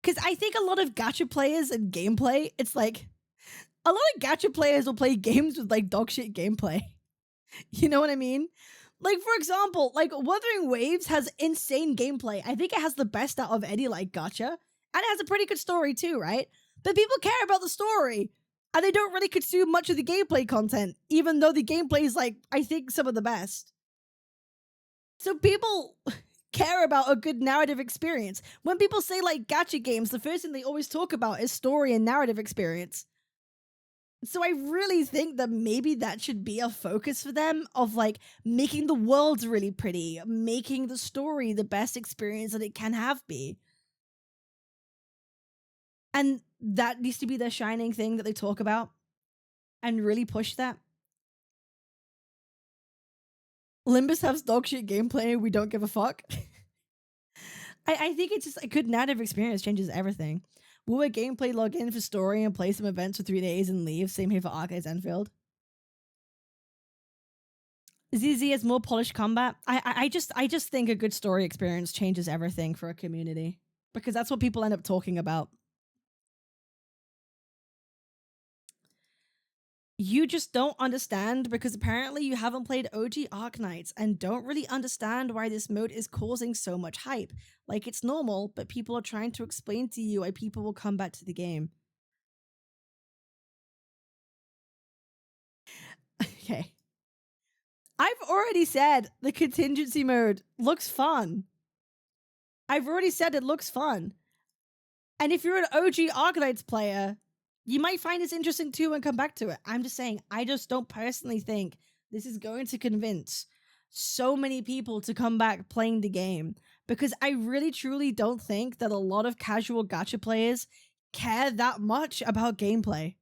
Because I think a lot of gacha players and gameplay, it's like, a lot of gacha players will play games with like dog shit gameplay. You know what I mean? Like, for example, like Wuthering Waves has insane gameplay. I think it has the best out of any like gacha. And it has a pretty good story too, right? But people care about the story. And they don't really consume much of the gameplay content, even though the gameplay is like, I think, some of the best. So people care about a good narrative experience. When people say like gacha games, the first thing they always talk about is story and narrative experience. So I really think that maybe that should be a focus for them, of like making the worlds really pretty, making the story the best experience that it can have be. And that needs to be their shining thing that they talk about and really push that. Limbus has dog shit gameplay, we don't give a fuck. I think it's just a good narrative experience changes everything. Will a gameplay log in for story and play some events for 3 days and leave? Same here for Arknights Endfield. ZZ has more polished combat. I just think a good story experience changes everything for a community, because that's what people end up talking about. You just don't understand, because apparently you haven't played OG Arknights and don't really understand why this mode is causing so much hype. Like, it's normal, but people are trying to explain to you why people will come back to the game. Okay. I've already said the contingency mode looks fun. I've already said it looks fun. And if you're an OG Arknights player, you might find this interesting too and come back to it. I'm just saying, I just don't personally think this is going to convince so many people to come back playing the game, because I really truly don't think that a lot of casual gacha players care that much about gameplay.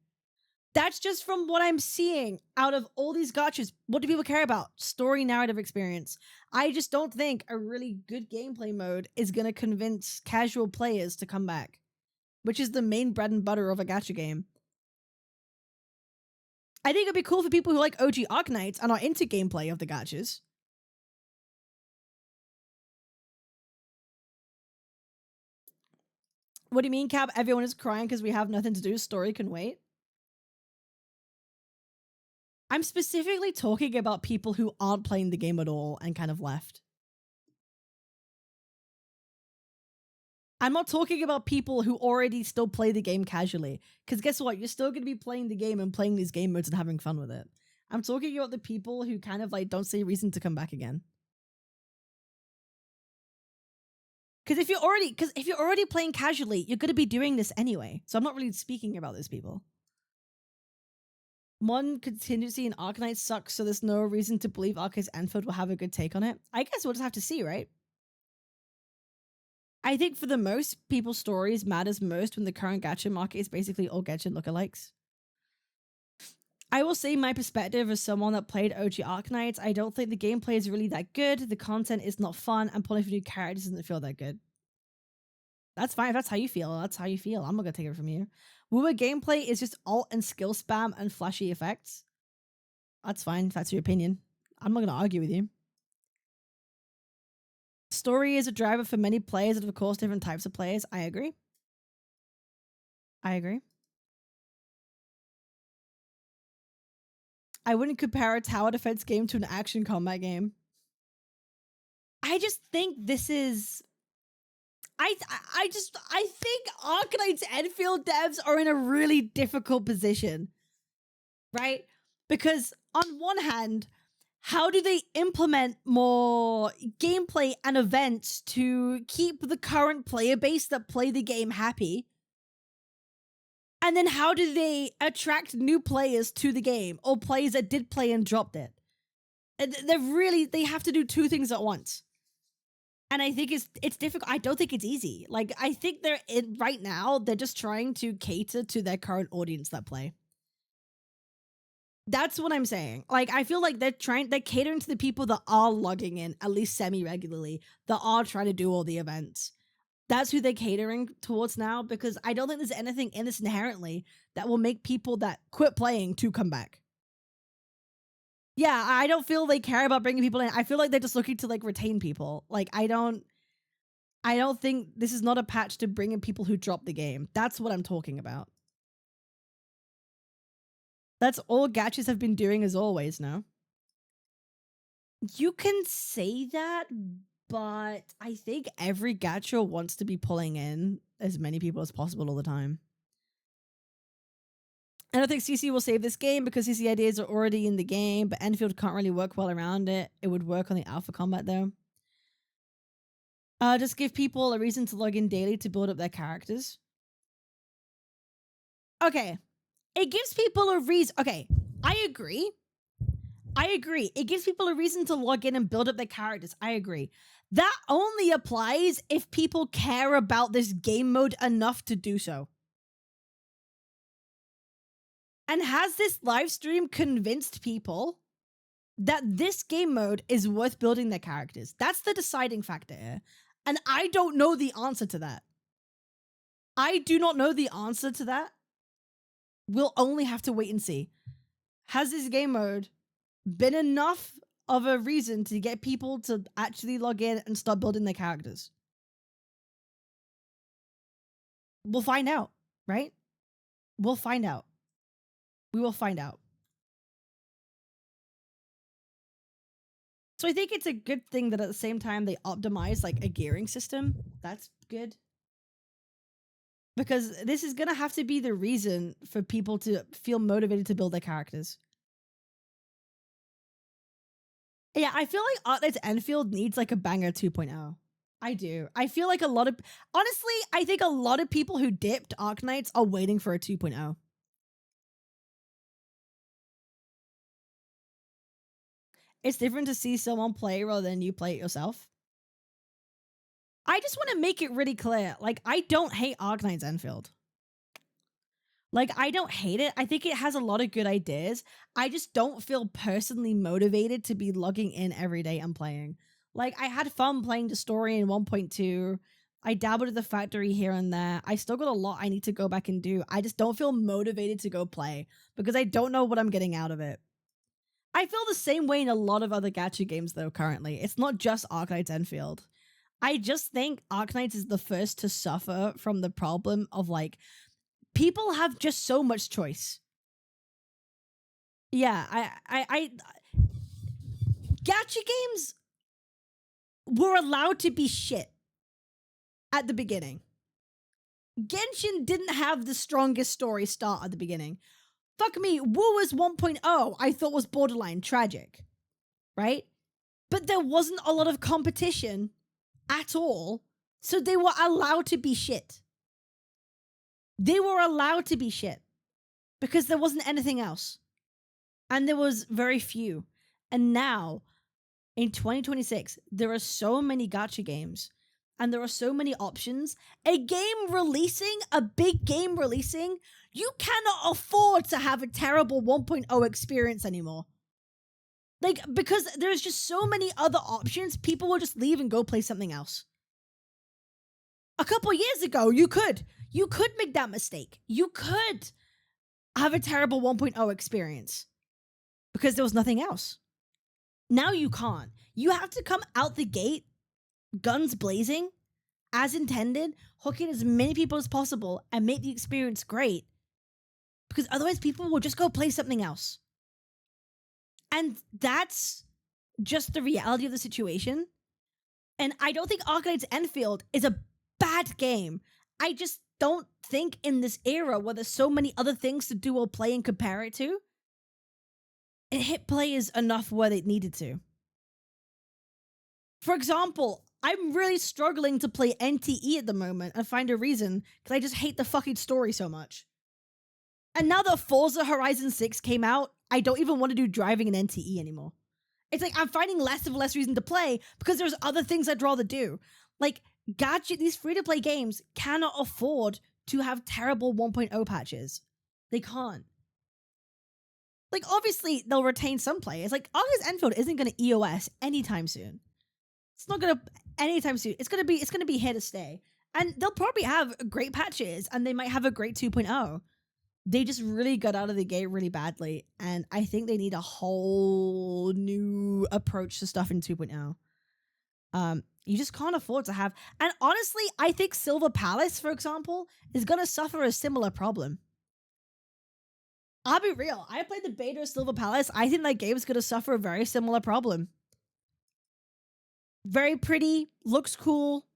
That's just from what I'm seeing out of all these gachas. What do people care about? Story, narrative experience. I just don't think a really good gameplay mode is going to convince casual players to come back, which is the main bread and butter of a gacha game. I think it'd be cool for people who like OG Arknights and are into gameplay of the gachas. What do you mean, Cap? Everyone is crying because we have nothing to do. Story can wait. I'm specifically talking about people who aren't playing the game at all and kind of left. I'm not talking about people who already still play the game casually, because guess what? You're still going to be playing the game and playing these game modes and having fun with it. I'm talking about the people who kind of like don't see a reason to come back again. Because if you're already playing casually, you're going to be doing this anyway. So I'm not really speaking about those people. One contingency in Arknights sucks, so there's no reason to believe Arknights Endfield will have a good take on it. I guess we'll just have to see, right? I think for the most people, stories matters most when the current gacha market is basically all gacha lookalikes. I will say my perspective as someone that played OG Arknights, I don't think the gameplay is really that good, the content is not fun, and pulling for new characters doesn't feel that good. That's fine, if that's how you feel, that's how you feel. I'm not gonna take it from you. Woowa gameplay is just alt and skill spam and flashy effects. That's fine, if that's your opinion. I'm not gonna argue with you. Story is a driver for many players and of course different types of players. I agree. I agree. I wouldn't compare a tower defense game to an action combat game. I just think this is... I think Arknights Endfield devs are in a really difficult position, right? Because on one hand, how do they implement more gameplay and events to keep the current player base that play the game happy? And then how do they attract new players to the game, or players that did play and dropped it? They have to do two things at once. And I think it's difficult. I don't think it's easy. Like, I think right now, they're just trying to cater to their current audience that play. That's what I'm saying. Like, I feel like they're catering to the people that are logging in, at least semi-regularly, that are trying to do all the events. That's who they're catering towards now, because I don't think there's anything in this inherently that will make people that quit playing to come back. Yeah, I don't feel they care about bringing people in. I feel like they're just looking to like retain people. Like, I don't think this is not a patch to bring in people who drop the game. That's what I'm talking about. That's all gachas have been doing as always, no? You can say that, but I think every gacha wants to be pulling in as many people as possible all the time. I don't think CC will save this game because CC ideas are already in the game, but Endfield can't really work well around it. It would work on the alpha combat though. Just give people a reason to log in daily to build up their characters. Okay. It gives people a reason. Okay, I agree. It gives people a reason to log in and build up their characters. I agree. That only applies if people care about this game mode enough to do so. And has this live stream convinced people that this game mode is worth building their characters? That's the deciding factor here. And I don't know the answer to that. I do not know the answer to that. We'll only have to wait and see. Has this game mode been enough of a reason to get people to actually log in and start building their characters? We'll find out, right? We'll find out. We will find out. So I think it's a good thing that at the same time they optimize like a gearing system. That's good. Because this is going to have to be the reason for people to feel motivated to build their characters. Yeah, I feel like Arknights Endfield needs like a banger 2.0. I do. I feel like honestly, I think a lot of people who dipped Arknights are waiting for a 2.0. It's different to see someone play rather than you play it yourself. I just want to make it really clear. Like, I don't hate Arknights Endfield. Like, I don't hate it. I think it has a lot of good ideas. I just don't feel personally motivated to be logging in every day and playing. Like, I had fun playing the story in 1.2. I dabbled at the factory here and there. I still got a lot I need to go back and do. I just don't feel motivated to go play because I don't know what I'm getting out of it. I feel the same way in a lot of other gacha games, though, currently. It's not just Arknights Endfield. I just think Arknights is the first to suffer from the problem of, like, people have just so much choice. Yeah, gacha games were allowed to be shit at the beginning. Genshin didn't have the strongest story start at the beginning. Fuck me, Woowa's 1.0 I thought was borderline tragic, right? But there wasn't a lot of competition at all, so they were allowed to be shit. They were allowed to be shit because there wasn't anything else. And there was very few. And now, in 2026, there are so many gacha games and there are so many options. A big game releasing, you cannot afford to have a terrible 1.0 experience anymore. Like, because there's just so many other options, people will just leave and go play something else. A couple years ago, you could make that mistake. You could have a terrible 1.0 experience because there was nothing else. Now you can't. You have to come out the gate, guns blazing, as intended, hook in as many people as possible, and make the experience great. Because otherwise people will just go play something else. And that's just the reality of the situation. And I don't think Arknights Endfield is a bad game. I just don't think in this era where there's so many other things to do or play and compare it to, it hit players enough where they needed to. For example, I'm really struggling to play NTE at the moment and find a reason because I just hate the fucking story so much. And now that Forza Horizon 6 came out, I don't even want to do driving in NTE anymore. It's like I'm finding less and less reason to play because there's other things I'd rather do. Like, these free-to-play games cannot afford to have terrible 1.0 patches. They can't. Like, obviously, they'll retain some players. Like, Arknights Endfield isn't going to EOS anytime soon. It's not going to anytime soon. It's going to be here to stay. And they'll probably have great patches, and they might have a great 2.0. They just really got out of the gate really badly, and I think they need a whole new approach to stuff in 2.0. You just can't afford to have... And honestly, I think Silver Palace, for example, is going to suffer a similar problem. I'll be real. I played the beta of Silver Palace. I think that game is going to suffer a very similar problem. Very pretty, looks cool.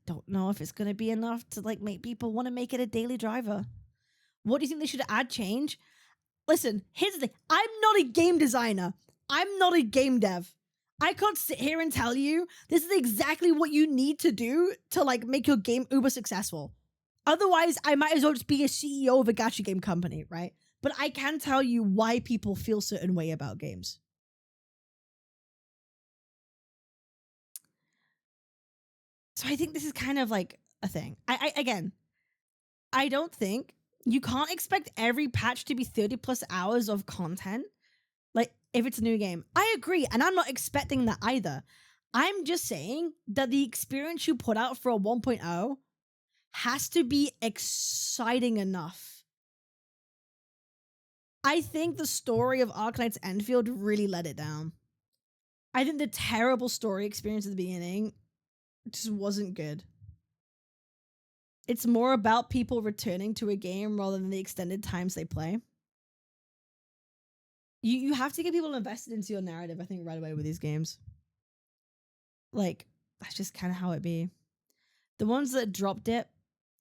Don't know if it's going to be enough to like make people want to make it a daily driver. What do you think they should add change? Listen, here's the thing. I'm not a game designer. I'm not a game dev. I can't sit here and tell you this is exactly what you need to do to like make your game uber successful. Otherwise, I might as well just be a CEO of a gacha game company, right? But I can tell you why people feel a certain way about games. So I think this is kind of like a thing. I don't think you can't expect every patch to be 30 plus hours of content. Like if it's a new game. I agree. And I'm not expecting that either. I'm just saying that the experience you put out for a 1.0 has to be exciting enough. I think the story of Arknights Endfield really let it down. I think the terrible story experience at the beginning just wasn't good. It's more about people returning to a game rather than the extended times they play. You have to get people invested into your narrative, I think, right away with these games. Like, that's just kind of how it be. The ones that dropped it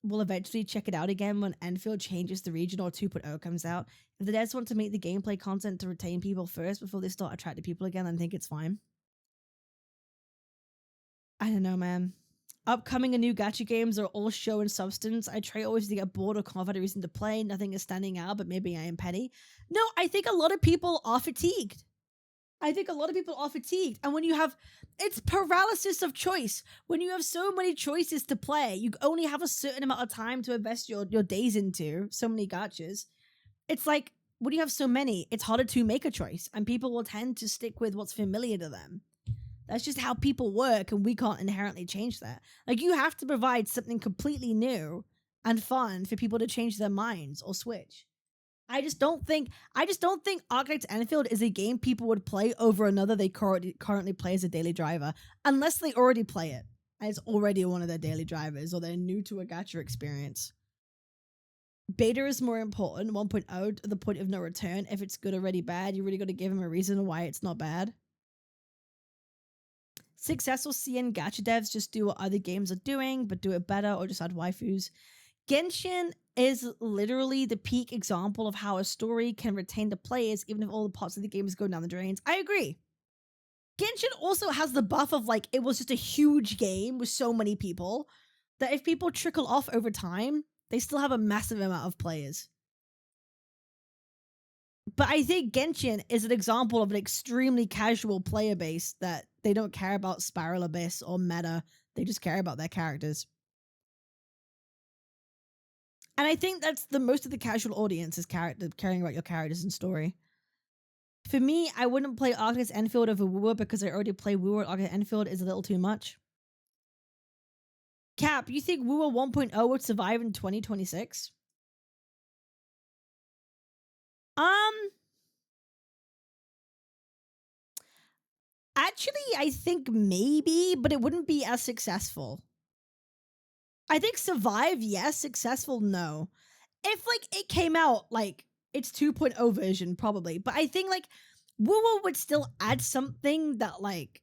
will eventually check it out again when Enfield changes the region or 2.0 comes out. If the devs want to make the gameplay content to retain people first before they start attracting people again, I think it's fine. I don't know, man. Upcoming and new gacha games are all show and substance. I try always to get bored or can't find a reason to play. Nothing is standing out, but maybe I am petty. No, I think a lot of people are fatigued. And when you have, it's paralysis of choice. When you have so many choices to play, you only have a certain amount of time to invest your days into so many gachas. It's like, when you have so many, it's harder to make a choice. And people will tend to stick with what's familiar to them. That's just how people work, and we can't inherently change that. Like, you have to provide something completely new and fun for people to change their minds or switch. I just don't think Arknights Endfield is a game people would play over another they currently play as a daily driver, unless they already play it and it's already one of their daily drivers or they're new to a gacha experience. Beta is more important. 1.0 to the point of no return. If it's good already bad, you really got to give them a reason why it's not bad. Successful CN gacha devs just do what other games are doing, but do it better or just add waifus. Genshin is literally the peak example of how a story can retain the players even if all the parts of the game is going down the drains. I agree. Genshin also has the buff of like, it was just a huge game with so many people that if people trickle off over time, they still have a massive amount of players. But I think Genshin is an example of an extremely casual player base that they don't care about Spiral Abyss or meta. They just care about their characters. And I think that's the most of the casual audience is caring about your characters and story. For me, I wouldn't play Arknights Endfield over Woowa because I already play Woowa and Arknights Endfield is a little too much. Cap, you think Woowa 1.0 would survive in 2026? Actually, I think maybe, but it wouldn't be as successful. I think survive, yes. Successful, no. If, like, it came out, like, its 2.0 version, probably. But I think, like, Woowa would still add something that, like,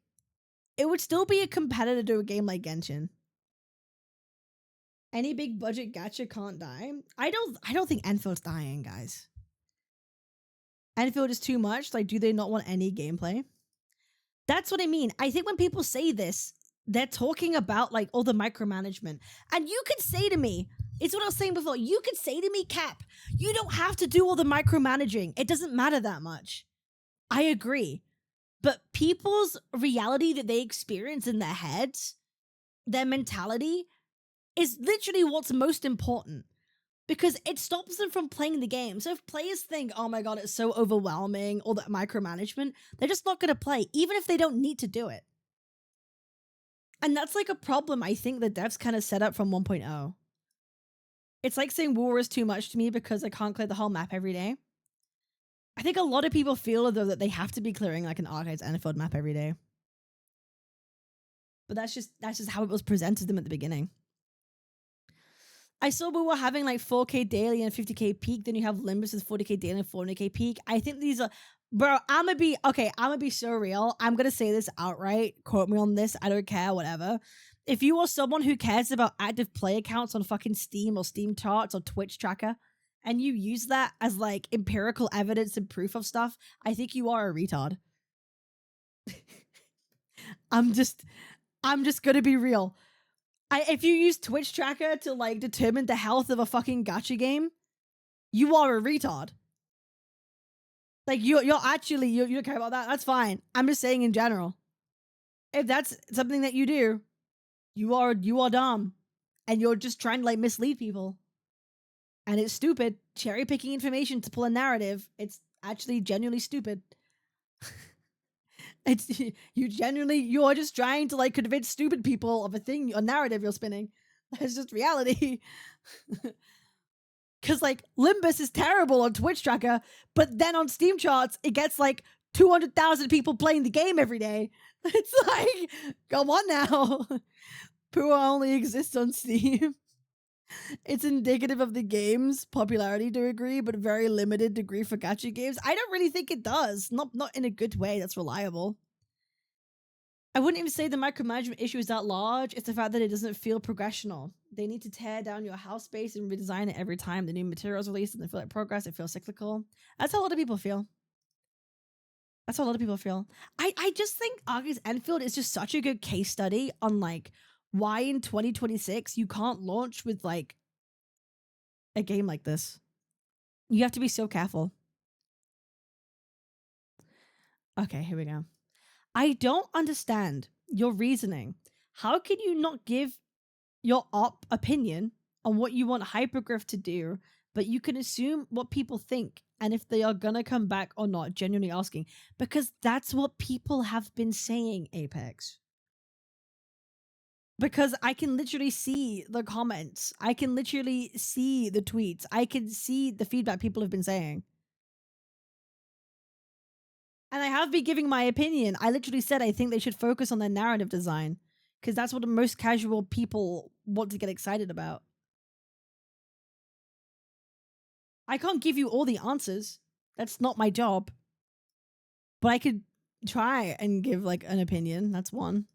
it would still be a competitor to a game like Genshin. Any big budget gacha can't die. I don't think Enfield's dying, guys. Enfield is too much. Like, do they not want any gameplay? That's what I mean. I think when people say this, they're talking about like all the micromanagement. And you could say to me, it's what I was saying before, you could say to me, Cap, you don't have to do all the micromanaging. It doesn't matter that much. I agree. But people's reality that they experience in their heads, their mentality, is literally what's most important. Because it stops them from playing the game. So if players think, oh my god, it's so overwhelming, all that micromanagement, they're just not going to play, even if they don't need to do it. And that's like a problem I think the devs kind of set up from 1.0. It's like saying War is too much to me because I can't clear the whole map every day. I think a lot of people feel though that they have to be clearing like an Arknights Endfield map every day. But that's just how it was presented to them at the beginning. I saw we were having like 4K daily and 50K peak. Then you have Limbus with 40K daily and 400K peak. I think these are, bro, I'm gonna be so real. I'm gonna say this outright. Quote me on this. I don't care, whatever. If you are someone who cares about active player counts on fucking Steam or Steam charts or Twitch tracker, and you use that as like empirical evidence and proof of stuff, I think you are a retard. I'm just gonna be real. If you use Twitch tracker to like determine the health of a fucking gacha game, you are a retard. Like you don't care about that. That's fine. I'm just saying in general. If that's something that you do, you are dumb, and you're just trying to like mislead people. And it's stupid. Cherry picking information to pull a narrative. It's actually genuinely stupid. You're just trying to like convince stupid people of a narrative you're spinning. That's just reality. Cause like Limbus is terrible on Twitch tracker, but then on Steam charts, it gets like 200,000 people playing the game every day. It's like, come on now. Pua only exists on Steam. It's indicative of the game's popularity to a degree, but very limited degree for gacha games. I don't really think it does. Not in a good way that's reliable. I wouldn't even say the micromanagement issue is that large. It's the fact that it doesn't feel progressional. They need to tear down your house space and redesign it every time the new materials released, and they feel like progress. It feels cyclical. That's how a lot of people feel. I just think Arknights Endfield is just such a good case study on like why in 2026 you can't launch with like a game like this. You have to be so careful. Okay, here we go. I don't understand your reasoning. How can you not give your opinion on what you want Hypergriff to do, but you can assume what people think and if they are gonna come back or not, genuinely asking? Because that's what people have been saying, Apex. Because I can literally see the comments. I can literally see the tweets. I can see the feedback people have been saying. And I have been giving my opinion. I literally said I think they should focus on their narrative design, because that's what the most casual people want to get excited about. I can't give you all the answers. That's not my job. But I could try and give like an opinion. That's one.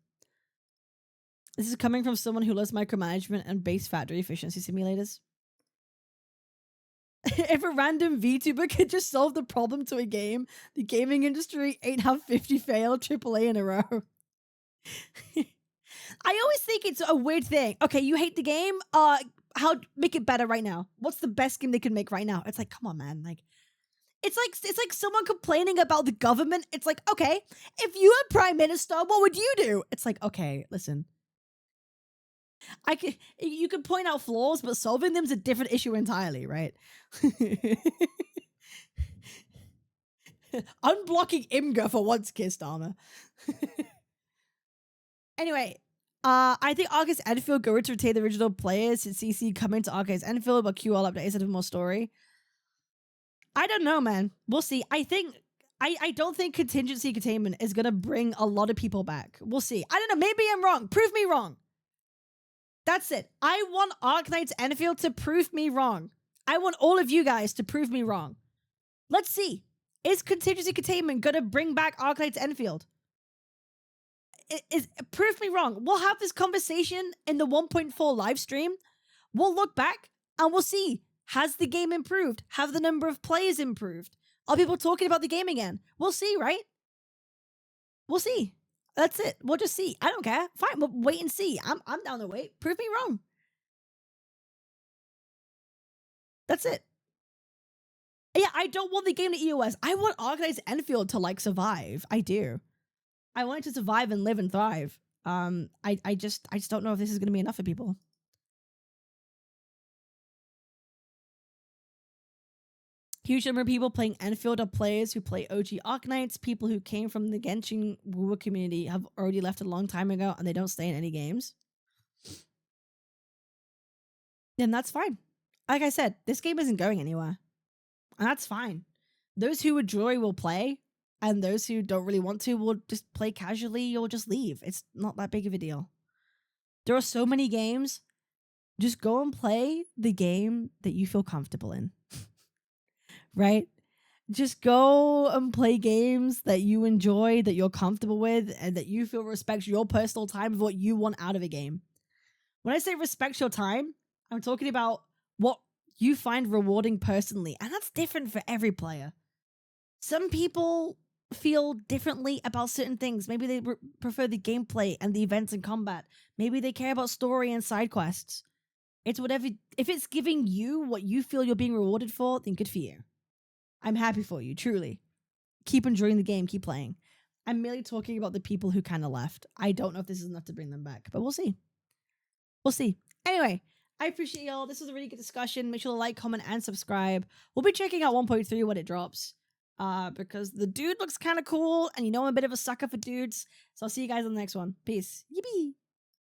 This is coming from someone who loves micromanagement and base factory efficiency simulators. If a random VTuber could just solve the problem to a game, the gaming industry ain't have 50 failed AAA in a row. I always think it's a weird thing. Okay, you hate the game? How make it better right now? What's the best game they could make right now? It's like, come on, man. Like, it's like someone complaining about the government. It's like, okay, if you were prime minister, what would you do? It's like, okay, listen. You could point out flaws, but solving them is a different issue entirely, right? Unblocking Imgur for once, Kissed Armor. Anyway, I think Arknights Endfield go to retain the original players and CC come into Arknights Endfield, but QL updates instead of more story. I don't know, man. We'll see. I don't think contingency containment is gonna bring a lot of people back. We'll see. I don't know. Maybe I'm wrong. Prove me wrong. That's it. I want Arknights Endfield to prove me wrong. I want all of you guys to prove me wrong. Let's see. Is contingency containment going to bring back Arknights Endfield? Prove me wrong. We'll have this conversation in the 1.4 live stream. We'll look back and we'll see. Has the game improved? Have the number of players improved? Are people talking about the game again? We'll see, right? We'll see. That's it. We'll just see. I don't care. Fine. We'll wait and see. I'm down to wait. Prove me wrong. That's it. Yeah, I don't want the game to EOS. I want Arknights Endfield to like survive. I do. I want it to survive and live and thrive. I just don't know if this is going to be enough for people. Huge number of people playing Endfield are players who play OG Arknights. People who came from the Genshin Woo community have already left a long time ago and they don't stay in any games. And that's fine. Like I said, this game isn't going anywhere. And that's fine. Those who enjoy will play, and those who don't really want to will just play casually or just leave. It's not that big of a deal. There are so many games. Just go and play the game that you feel comfortable in. Right? Just go and play games that you enjoy, that you're comfortable with, and that you feel respects your personal time of what you want out of a game. When I say respect your time, I'm talking about what you find rewarding personally, and that's different for every player. Some people feel differently about certain things. Maybe they prefer the gameplay and the events and combat. Maybe they care about story and side quests. It's whatever. If it's giving you what you feel you're being rewarded for, then good for you. I'm happy for you, truly. Keep enjoying the game, keep playing. I'm merely talking about the people who kind of left. I don't know if this is enough to bring them back, but we'll see. We'll see. Anyway, I appreciate y'all. This was a really good discussion. Make sure to like, comment, and subscribe. We'll be checking out 1.3 when it drops. Because the dude looks kind of cool, and you know I'm a bit of a sucker for dudes. So I'll see you guys on the next one. Peace. Yippee!